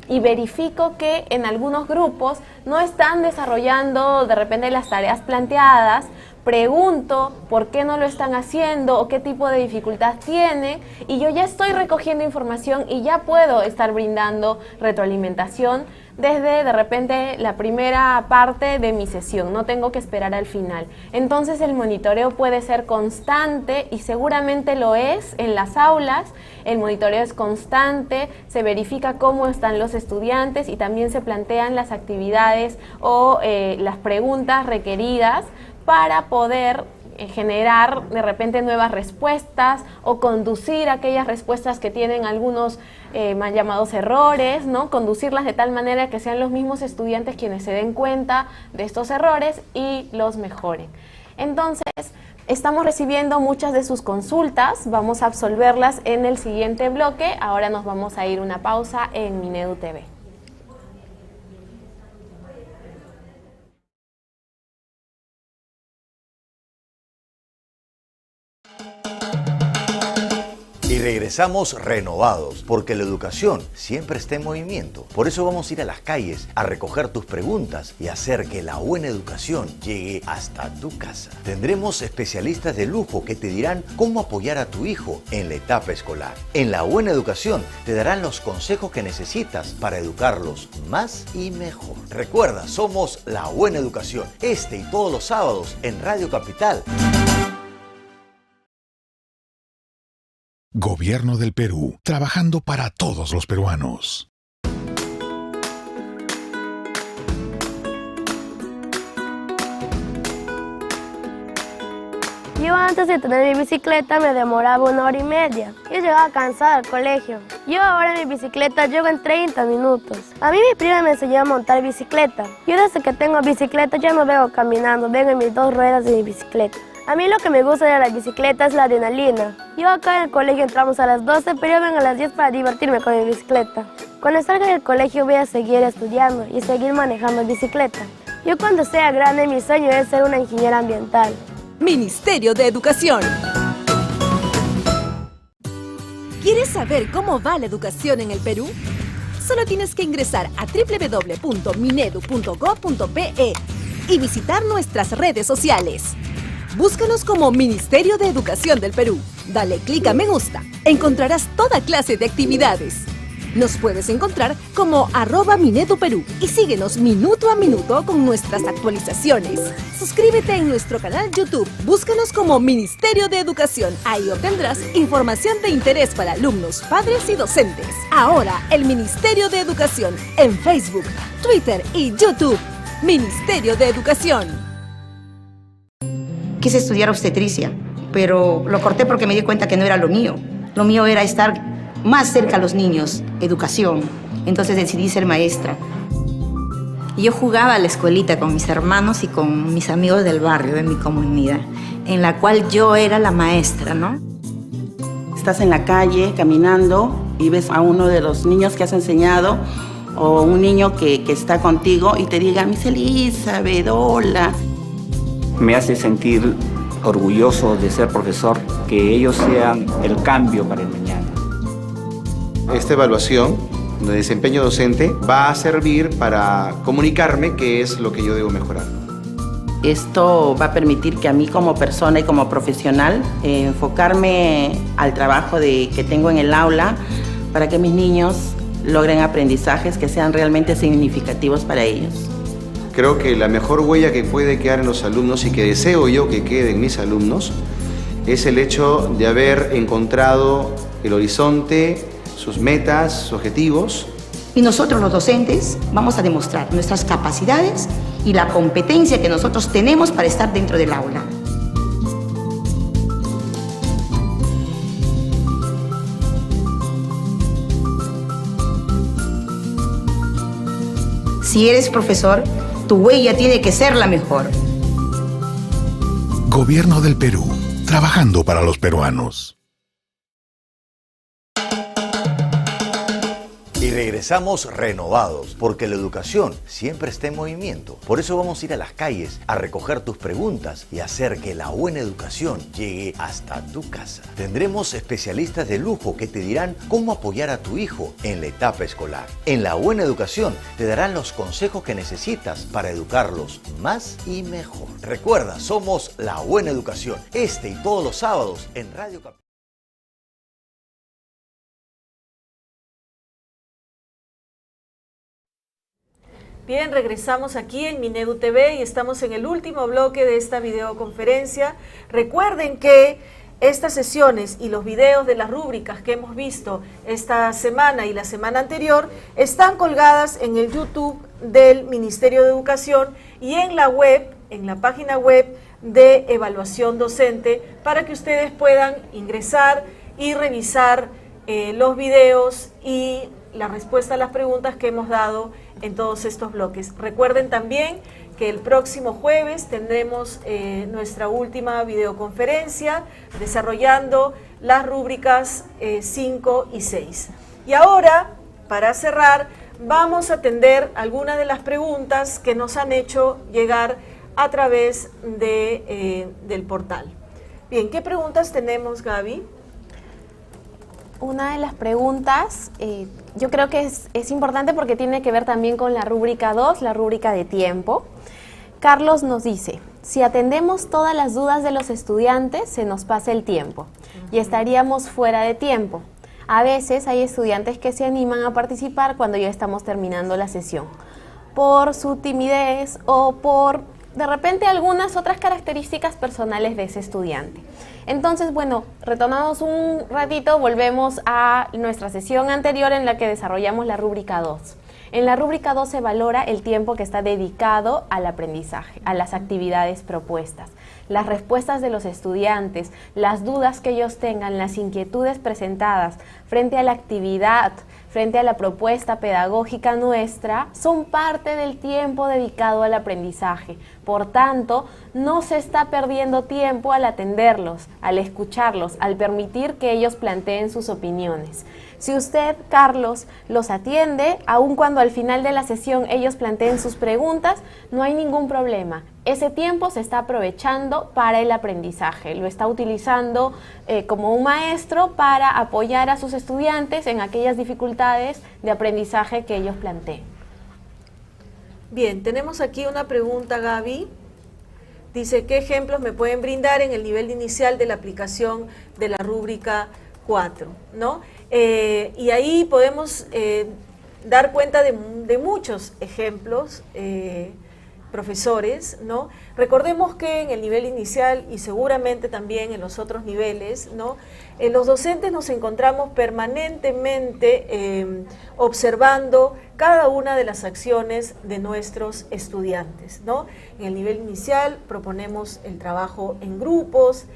Y verifico que en algunos grupos no están desarrollando de repente las tareas planteadas, pregunto por qué no lo están haciendo o qué tipo de dificultad tienen, y yo ya estoy recogiendo información y ya puedo estar brindando retroalimentación desde de repente la primera parte de mi sesión, no tengo que esperar al final. Entonces el monitoreo puede ser constante y seguramente lo es en las aulas. El monitoreo es constante, se verifica cómo están los estudiantes y también se plantean las actividades o las preguntas requeridas para poder generar de repente nuevas respuestas o conducir aquellas respuestas que tienen algunos mal llamados errores, ¿no? Conducirlas de tal manera que sean los mismos estudiantes quienes se den cuenta de estos errores y los mejoren. Entonces, Estamos recibiendo muchas de sus consultas, vamos a absolverlas en el siguiente bloque. Ahora nos vamos a ir una pausa en Minedu TV. Y regresamos renovados, porque la educación siempre está en movimiento. Por eso vamos a ir a las calles a recoger tus preguntas y hacer que la buena educación llegue hasta tu casa. Tendremos especialistas de lujo que te dirán cómo apoyar a tu hijo en la etapa escolar. En La Buena Educación te darán los consejos que necesitas para educarlos más y mejor. Recuerda, somos La Buena Educación, este y todos los sábados en Radio Capital. Gobierno del Perú, trabajando para todos los peruanos. Yo antes de tener mi bicicleta me demoraba 1 hora y media. Yo llegaba cansada al colegio. Yo ahora en mi bicicleta llego en 30 minutos. A mí mi prima me enseñó a montar bicicleta. Yo desde que tengo bicicleta ya no vengo caminando, vengo en mis 2 ruedas de mi bicicleta. A mí lo que me gusta de la bicicleta es la adrenalina. Yo acá en el colegio entramos a las 12, pero yo vengo a las 10 para divertirme con mi bicicleta. Cuando salga del colegio voy a seguir estudiando y seguir manejando bicicleta. Yo cuando sea grande mi sueño es ser una ingeniera ambiental. Ministerio de Educación. ¿Quieres saber cómo va la educación en el Perú? Solo tienes que ingresar a www.minedu.gov.pe y visitar nuestras redes sociales. Búscanos como Ministerio de Educación del Perú. Dale clic a me gusta. Encontrarás toda clase de actividades. Nos puedes encontrar como @MineduPerú y síguenos minuto a minuto con nuestras actualizaciones. Suscríbete en nuestro canal YouTube. Búscanos como Ministerio de Educación. Ahí obtendrás información de interés para alumnos, padres y docentes. Ahora, el Ministerio de Educación en Facebook, Twitter y YouTube. Ministerio de Educación. Quise estudiar obstetricia, pero lo corté porque me di cuenta que no era lo mío. Lo mío era estar más cerca a los niños, educación. Entonces decidí ser maestra. Yo jugaba a la escuelita con mis hermanos y con mis amigos del barrio, de mi comunidad, en la cual yo era la maestra, ¿no? Estás en la calle caminando y ves a uno de los niños que has enseñado o un niño que está contigo y te diga, Miss Elizabeth, hola. Me hace sentir orgulloso de ser profesor, que ellos sean el cambio para el mañana. Esta evaluación de desempeño docente va a servir para comunicarme qué es lo que yo debo mejorar. Esto va a permitir que a mí como persona y como profesional enfocarme al trabajo que tengo en el aula para que mis niños logren aprendizajes que sean realmente significativos para ellos. Creo que la mejor huella que puede quedar en los alumnos y que deseo yo que quede en mis alumnos es el hecho de haber encontrado el horizonte, sus metas, sus objetivos. Y nosotros los docentes vamos a demostrar nuestras capacidades y la competencia que nosotros tenemos para estar dentro del aula. Si eres profesor, tu huella tiene que ser la mejor. Gobierno del Perú, trabajando para los peruanos. Y regresamos renovados, porque la educación siempre está en movimiento. Por eso vamos a ir a las calles a recoger tus preguntas y hacer que la buena educación llegue hasta tu casa. Tendremos especialistas de lujo que te dirán cómo apoyar a tu hijo en la etapa escolar. En La Buena Educación te darán los consejos que necesitas para educarlos más y mejor. Recuerda, somos La Buena Educación, este y todos los sábados en Radio Capital. Bien, regresamos aquí en Minedu TV y estamos en el último bloque de esta videoconferencia. Recuerden que estas sesiones y los videos de las rúbricas que hemos visto esta semana y la semana anterior están colgadas en el YouTube del Ministerio de Educación y en la web, en la página web de Evaluación Docente, para que ustedes puedan ingresar y revisar los videos y la respuesta a las preguntas que hemos dado en todos estos bloques. Recuerden también que el próximo jueves tendremos nuestra última videoconferencia desarrollando las rúbricas 5 y 6. Y ahora, para cerrar, vamos a atender algunas de las preguntas que nos han hecho llegar a través del portal. Bien, ¿qué preguntas tenemos, Gaby? Una de las preguntas, yo creo que es importante porque tiene que ver también con la rúbrica 2, la rúbrica de tiempo. Carlos nos dice, si atendemos todas las dudas de los estudiantes, se nos pasa el tiempo y estaríamos fuera de tiempo. A veces hay estudiantes que se animan a participar cuando ya estamos terminando la sesión, por su timidez o por de repente algunas otras características personales de ese estudiante. Entonces, bueno, retornamos un ratito, volvemos a nuestra sesión anterior en la que desarrollamos la rúbrica 2. En la rúbrica 2 se valora el tiempo que está dedicado al aprendizaje, a las actividades propuestas, las respuestas de los estudiantes, las dudas que ellos tengan, las inquietudes presentadas frente a la actividad, frente a la propuesta pedagógica nuestra, son parte del tiempo dedicado al aprendizaje. Por tanto, no se está perdiendo tiempo al atenderlos, al escucharlos, al permitir que ellos planteen sus opiniones. Si usted, Carlos, los atiende, aun cuando al final de la sesión ellos planteen sus preguntas, no hay ningún problema. Ese tiempo se está aprovechando para el aprendizaje, lo está utilizando como un maestro para apoyar a sus estudiantes en aquellas dificultades de aprendizaje que ellos planteen. Bien, tenemos aquí una pregunta, Gaby. Dice, ¿qué ejemplos me pueden brindar en el nivel inicial de la aplicación de la rúbrica 4? ¿No? Y ahí podemos dar cuenta de muchos ejemplos, profesores, ¿no? Recordemos que en el nivel inicial y seguramente también en los otros niveles, ¿no? Los docentes nos encontramos permanentemente observando cada una de las acciones de nuestros estudiantes, ¿no? En el nivel inicial proponemos el trabajo en grupos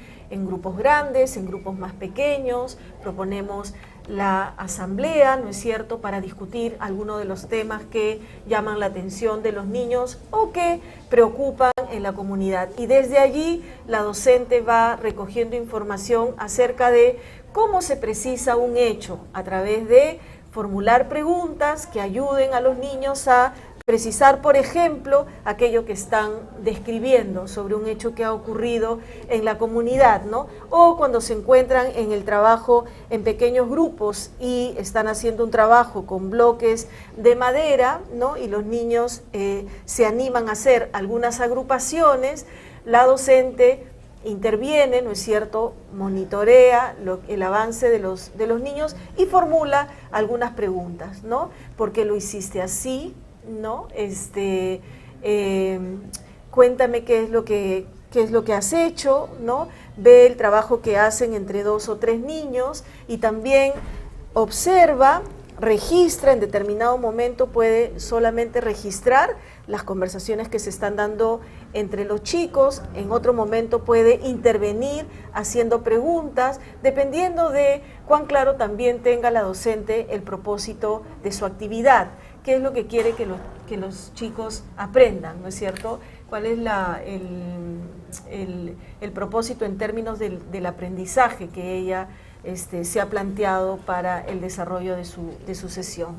grandes, en grupos más pequeños, proponemos la asamblea, ¿no es cierto?, para discutir algunos de los temas que llaman la atención de los niños o que preocupan en la comunidad. Y desde allí la docente va recogiendo información acerca de cómo se precisa un hecho a través de formular preguntas que ayuden a los niños a precisar, por ejemplo, aquello que están describiendo sobre un hecho que ha ocurrido en la comunidad, ¿no? O cuando se encuentran en el trabajo en pequeños grupos y están haciendo un trabajo con bloques de madera, ¿no? Y los niños se animan a hacer algunas agrupaciones, la docente interviene, ¿no es cierto?, monitorea el avance de los niños y formula algunas preguntas, ¿no? ¿Por qué lo hiciste así? ¿No? Cuéntame qué es lo que has hecho, ¿no? Ve el trabajo que hacen entre 2 o 3 niños y también observa, registra, en determinado momento puede solamente registrar las conversaciones que se están dando entre los chicos, en otro momento puede intervenir haciendo preguntas, dependiendo de cuán claro también tenga la docente el propósito de su actividad. ¿Qué es lo que quiere que los chicos aprendan, ¿no es cierto? ¿Cuál es el propósito en términos del aprendizaje que ella se ha planteado para el desarrollo de su sesión?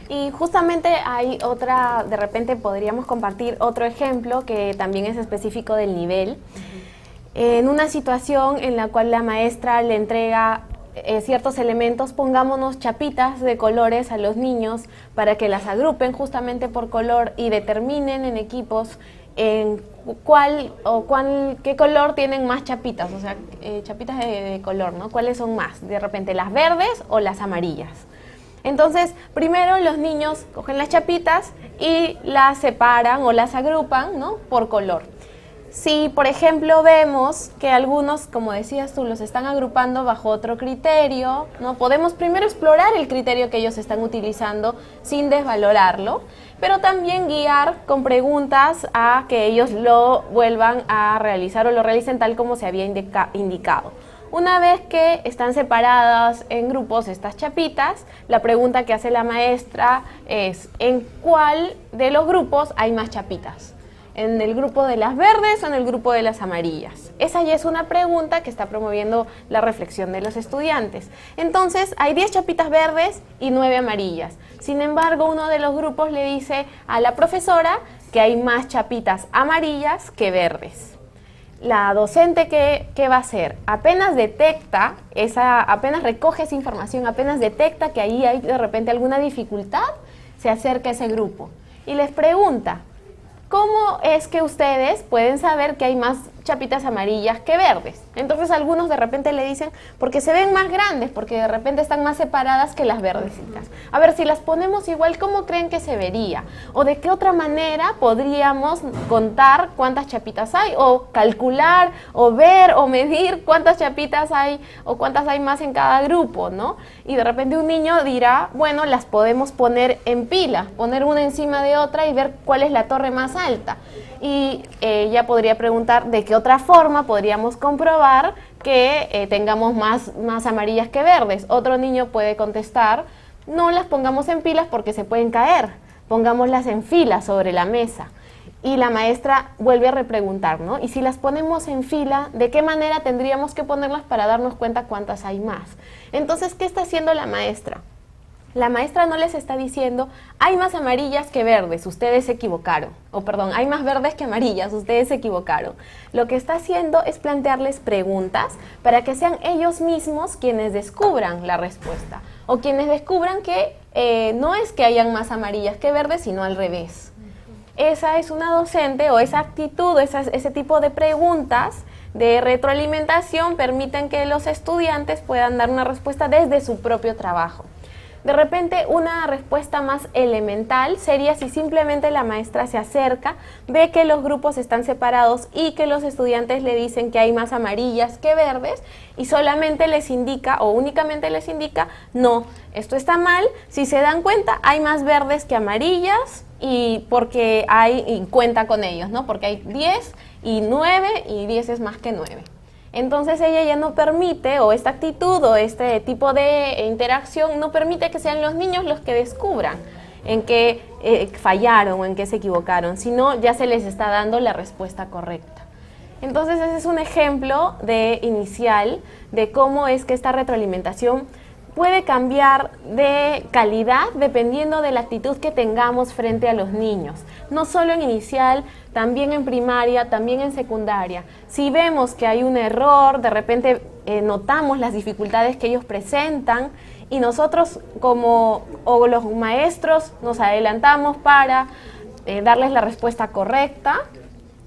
Y justamente hay otra, de repente podríamos compartir otro ejemplo que también es específico del nivel. En una situación en la cual la maestra le entrega ciertos elementos, pongámonos chapitas de colores a los niños para que las agrupen justamente por color y determinen en equipos en qué color tienen más chapitas, o sea, chapitas de color, ¿no? ¿Cuáles son más? De repente, ¿las verdes o las amarillas? Entonces, primero los niños cogen las chapitas y las separan o las agrupan, ¿no?, por color. Si, por ejemplo, vemos que algunos, como decías tú, los están agrupando bajo otro criterio, ¿no?, podemos primero explorar el criterio que ellos están utilizando sin desvalorarlo, pero también guiar con preguntas a que ellos lo vuelvan a realizar o lo realicen tal como se había indicado. Una vez que están separadas en grupos estas chapitas, la pregunta que hace la maestra es: ¿en cuál de los grupos hay más chapitas? ¿En el grupo de las verdes o en el grupo de las amarillas? Esa ya es una pregunta que está promoviendo la reflexión de los estudiantes. Entonces, hay 10 chapitas verdes y 9 amarillas. Sin embargo, uno de los grupos le dice a la profesora que hay más chapitas amarillas que verdes. La docente, ¿qué va a hacer? Apenas detecta, apenas recoge esa información, apenas detecta que ahí hay de repente alguna dificultad, se acerca a ese grupo y les pregunta, ¿cómo es que ustedes pueden saber que hay más chapitas amarillas que verdes? Entonces algunos de repente le dicen, porque se ven más grandes, porque de repente están más separadas que las verdecitas. A ver, si las ponemos igual, ¿cómo creen que se vería? ¿O de qué otra manera podríamos contar cuántas chapitas hay? O calcular, o ver, o medir cuántas chapitas hay, o cuántas hay más en cada grupo, ¿no? Y de repente un niño dirá, bueno, las podemos poner en pila, poner una encima de otra y ver cuál es la torre más alta. Y ella podría preguntar de qué otra forma podríamos comprobar que tengamos más amarillas que verdes. Otro niño puede contestar, no las pongamos en pilas porque se pueden caer, pongámoslas en fila sobre la mesa. Y la maestra vuelve a repreguntar, ¿no? Y si las ponemos en fila, ¿de qué manera tendríamos que ponerlas para darnos cuenta cuántas hay más? Entonces, ¿qué está haciendo la maestra? La maestra no les está diciendo, hay más amarillas que verdes, ustedes se equivocaron. O perdón, hay más verdes que amarillas, ustedes se equivocaron. Lo que está haciendo es plantearles preguntas para que sean ellos mismos quienes descubran la respuesta. O quienes descubran que no es que hayan más amarillas que verdes, sino al revés. Esa es una docente, o esa actitud, ese tipo de preguntas de retroalimentación permiten que los estudiantes puedan dar una respuesta desde su propio trabajo. De repente, una respuesta más elemental sería si simplemente la maestra se acerca, ve que los grupos están separados y que los estudiantes le dicen que hay más amarillas que verdes y solamente les indica o únicamente les indica, no, esto está mal, si se dan cuenta hay más verdes que amarillas y porque y cuenta con ellos, ¿no? Porque hay 10 y 9 y 10 es más que 9. Entonces ella ya no permite, o esta actitud o este tipo de interacción no permite que sean los niños los que descubran en qué fallaron o en qué se equivocaron, sino ya se les está dando la respuesta correcta. Entonces ese es un ejemplo inicial de cómo es que esta retroalimentación puede cambiar de calidad dependiendo de la actitud que tengamos frente a los niños. No solo en inicial, también en primaria, también en secundaria. Si vemos que hay un error, de repente notamos las dificultades que ellos presentan y nosotros o los maestros nos adelantamos para darles la respuesta correcta,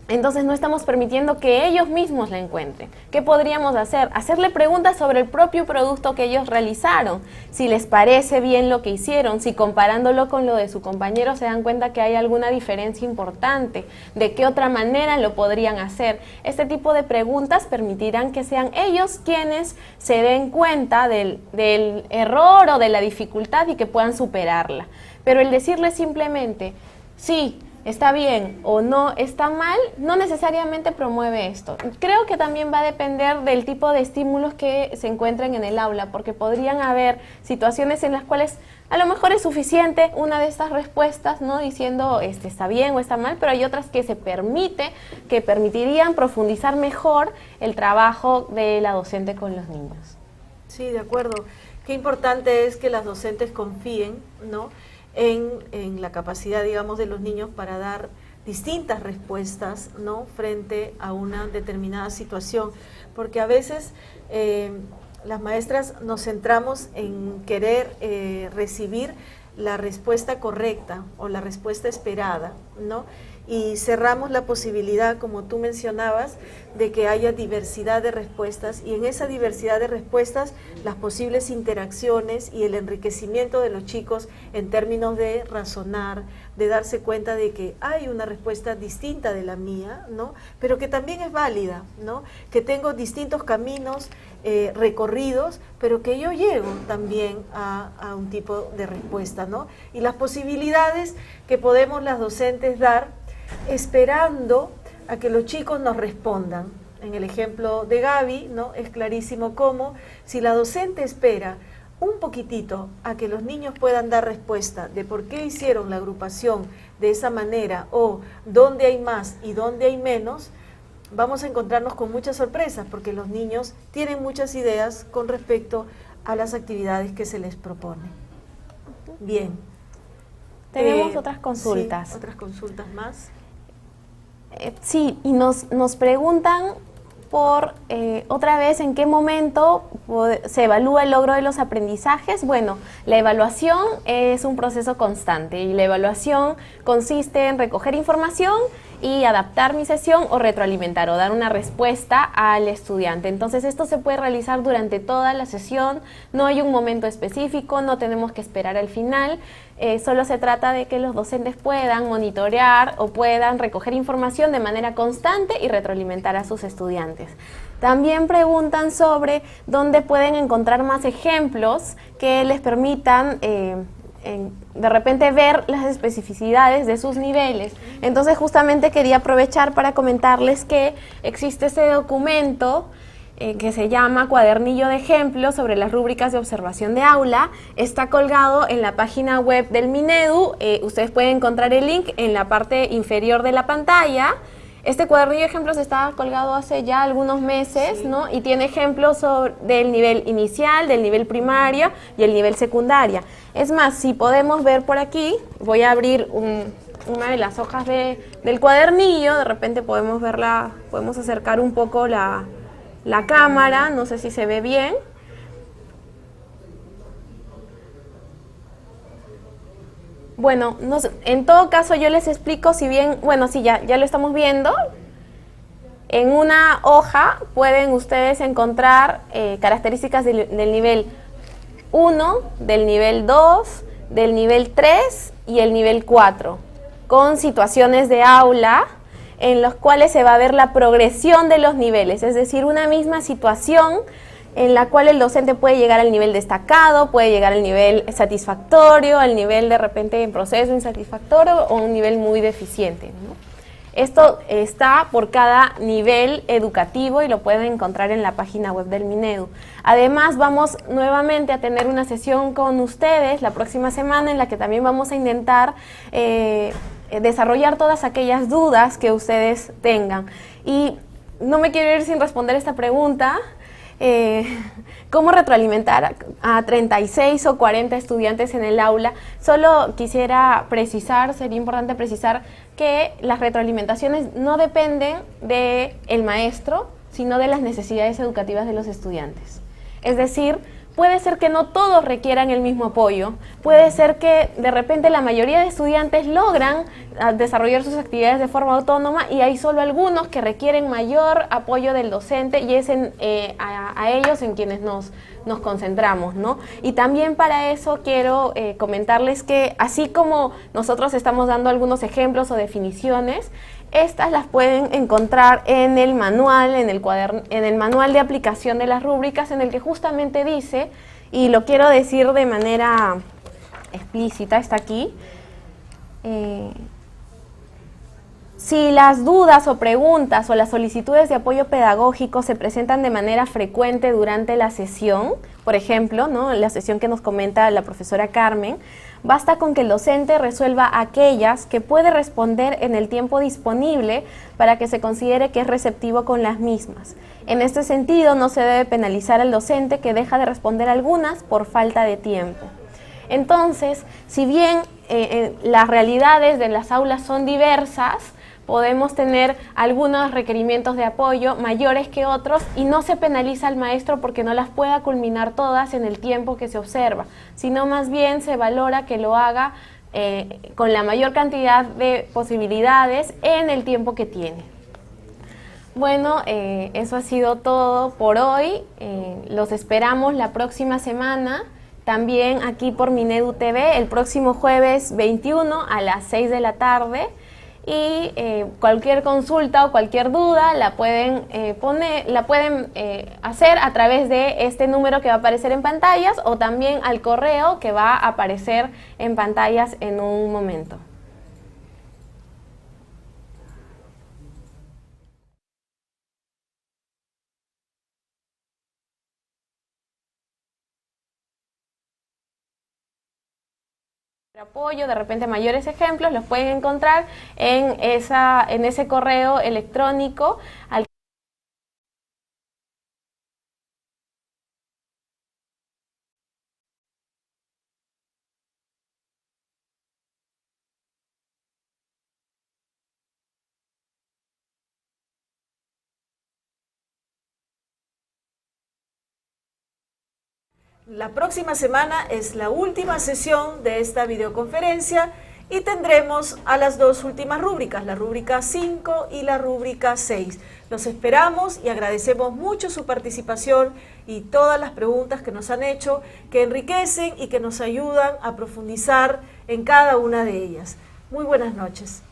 entonces no estamos permitiendo que ellos mismos la encuentren. ¿Qué podríamos hacer? Hacerle preguntas sobre el propio producto que ellos realizaron, si les parece bien lo que hicieron, si comparándolo con lo de su compañero se dan cuenta que hay alguna diferencia importante, de qué otra manera lo podrían hacer. Este tipo de preguntas permitirán que sean ellos quienes se den cuenta del error o de la dificultad y que puedan superarla. Pero el decirles simplemente, sí, está bien o no está mal, no necesariamente promueve esto. Creo que también va a depender del tipo de estímulos que se encuentren en el aula, porque podrían haber situaciones en las cuales a lo mejor es suficiente una de estas respuestas, ¿no? Diciendo está bien o está mal, pero hay otras que que permitirían profundizar mejor el trabajo de la docente con los niños. Sí, de acuerdo. Qué importante es que las docentes confíen, ¿no?, en la capacidad, digamos, de los niños para dar distintas respuestas, ¿no?, frente a una determinada situación, porque a veces las maestras nos centramos en querer recibir la respuesta correcta o la respuesta esperada, ¿no?, y cerramos la posibilidad, como tú mencionabas, de que haya diversidad de respuestas, y en esa diversidad de respuestas las posibles interacciones y el enriquecimiento de los chicos en términos de razonar, de darse cuenta de que hay una respuesta distinta de la mía, ¿no?, pero que también es válida, ¿no?, que tengo distintos caminos recorridos, pero que yo llego también a un tipo de respuesta, ¿no?, y las posibilidades que podemos las docentes dar esperando a que los chicos nos respondan. En el ejemplo de Gaby, ¿no?, es clarísimo cómo si la docente espera un poquitito a que los niños puedan dar respuesta de por qué hicieron la agrupación de esa manera o dónde hay más y dónde hay menos, vamos a encontrarnos con muchas sorpresas porque los niños tienen muchas ideas con respecto a las actividades que se les propone. Bien. Tenemos otras consultas. Sí, otras consultas más. Sí, y nos preguntan por otra vez en qué momento se evalúa el logro de los aprendizajes. Bueno, la evaluación es un proceso constante y la evaluación consiste en recoger información y adaptar mi sesión o retroalimentar o dar una respuesta al estudiante. Entonces esto se puede realizar durante toda la sesión, no hay un momento específico, no tenemos que esperar al final, solo se trata de que los docentes puedan monitorear o puedan recoger información de manera constante y retroalimentar a sus estudiantes. También preguntan sobre dónde pueden encontrar más ejemplos que les permitan de repente ver las especificidades de sus niveles. Entonces justamente quería aprovechar para comentarles que existe ese documento que se llama Cuadernillo de Ejemplos sobre las rúbricas de observación de aula. Está colgado en la página web del Minedu. Ustedes pueden encontrar el link en la parte inferior de la pantalla. Este cuadernillo de ejemplos está colgado hace ya algunos meses, sí, ¿no? Y tiene ejemplos del nivel inicial, del nivel primario y el nivel secundaria. Es más, si podemos ver por aquí, voy a abrir una de las hojas del cuadernillo, de repente podemos verla, podemos acercar un poco la cámara, no sé si se ve bien. Bueno, en todo caso yo les explico, si bien, bueno, sí, ya lo estamos viendo. En una hoja pueden ustedes encontrar características del nivel 1, del nivel 2, del nivel 3 y el nivel 4, con situaciones de aula en los cuales se va a ver la progresión de los niveles, es decir, una misma situación en la cual el docente puede llegar al nivel destacado, puede llegar al nivel satisfactorio, al nivel de repente en proceso insatisfactorio o un nivel muy deficiente, ¿no? Esto está por cada nivel educativo y lo pueden encontrar en la página web del Minedu. Además, vamos nuevamente a tener una sesión con ustedes la próxima semana en la que también vamos a intentar desarrollar todas aquellas dudas que ustedes tengan. Y no me quiero ir sin responder esta pregunta. ¿Cómo retroalimentar a 36 o 40 estudiantes en el aula? Solo quisiera precisar, sería importante precisar que las retroalimentaciones no dependen del maestro, sino de las necesidades educativas de los estudiantes. Es decir, puede ser que no todos requieran el mismo apoyo, puede ser que de repente la mayoría de estudiantes logran desarrollar sus actividades de forma autónoma y hay solo algunos que requieren mayor apoyo del docente y es a ellos en quienes nos concentramos, ¿no? Y también para eso quiero comentarles que así como nosotros estamos dando algunos ejemplos o definiciones, estas las pueden encontrar en el manual, en el manual de aplicación de las rúbricas, en el que justamente dice, y lo quiero decir de manera explícita, está aquí, si las dudas o preguntas o las solicitudes de apoyo pedagógico se presentan de manera frecuente durante la sesión, por ejemplo, ¿no?, la sesión que nos comenta la profesora Carmen, basta con que el docente resuelva aquellas que puede responder en el tiempo disponible para que se considere que es receptivo con las mismas. En este sentido, no se debe penalizar al docente que deja de responder algunas por falta de tiempo. Entonces, si bien las realidades de las aulas son diversas, podemos tener algunos requerimientos de apoyo mayores que otros y no se penaliza al maestro porque no las pueda culminar todas en el tiempo que se observa, sino más bien se valora que lo haga con la mayor cantidad de posibilidades en el tiempo que tiene. Bueno, eso ha sido todo por hoy. Los esperamos la próxima semana, también aquí por Minedu TV, el próximo jueves 21 a las 6 de la tarde. Y cualquier consulta o cualquier duda la pueden hacer a través de este número que va a aparecer en pantallas o también al correo que va a aparecer en pantallas en un momento. Apoyo, de repente mayores ejemplos los pueden encontrar en ese correo electrónico al La próxima semana es la última sesión de esta videoconferencia y tendremos a las dos últimas rúbricas, la rúbrica 5 y la rúbrica 6. Los esperamos y agradecemos mucho su participación y todas las preguntas que nos han hecho, que enriquecen y que nos ayudan a profundizar en cada una de ellas. Muy buenas noches.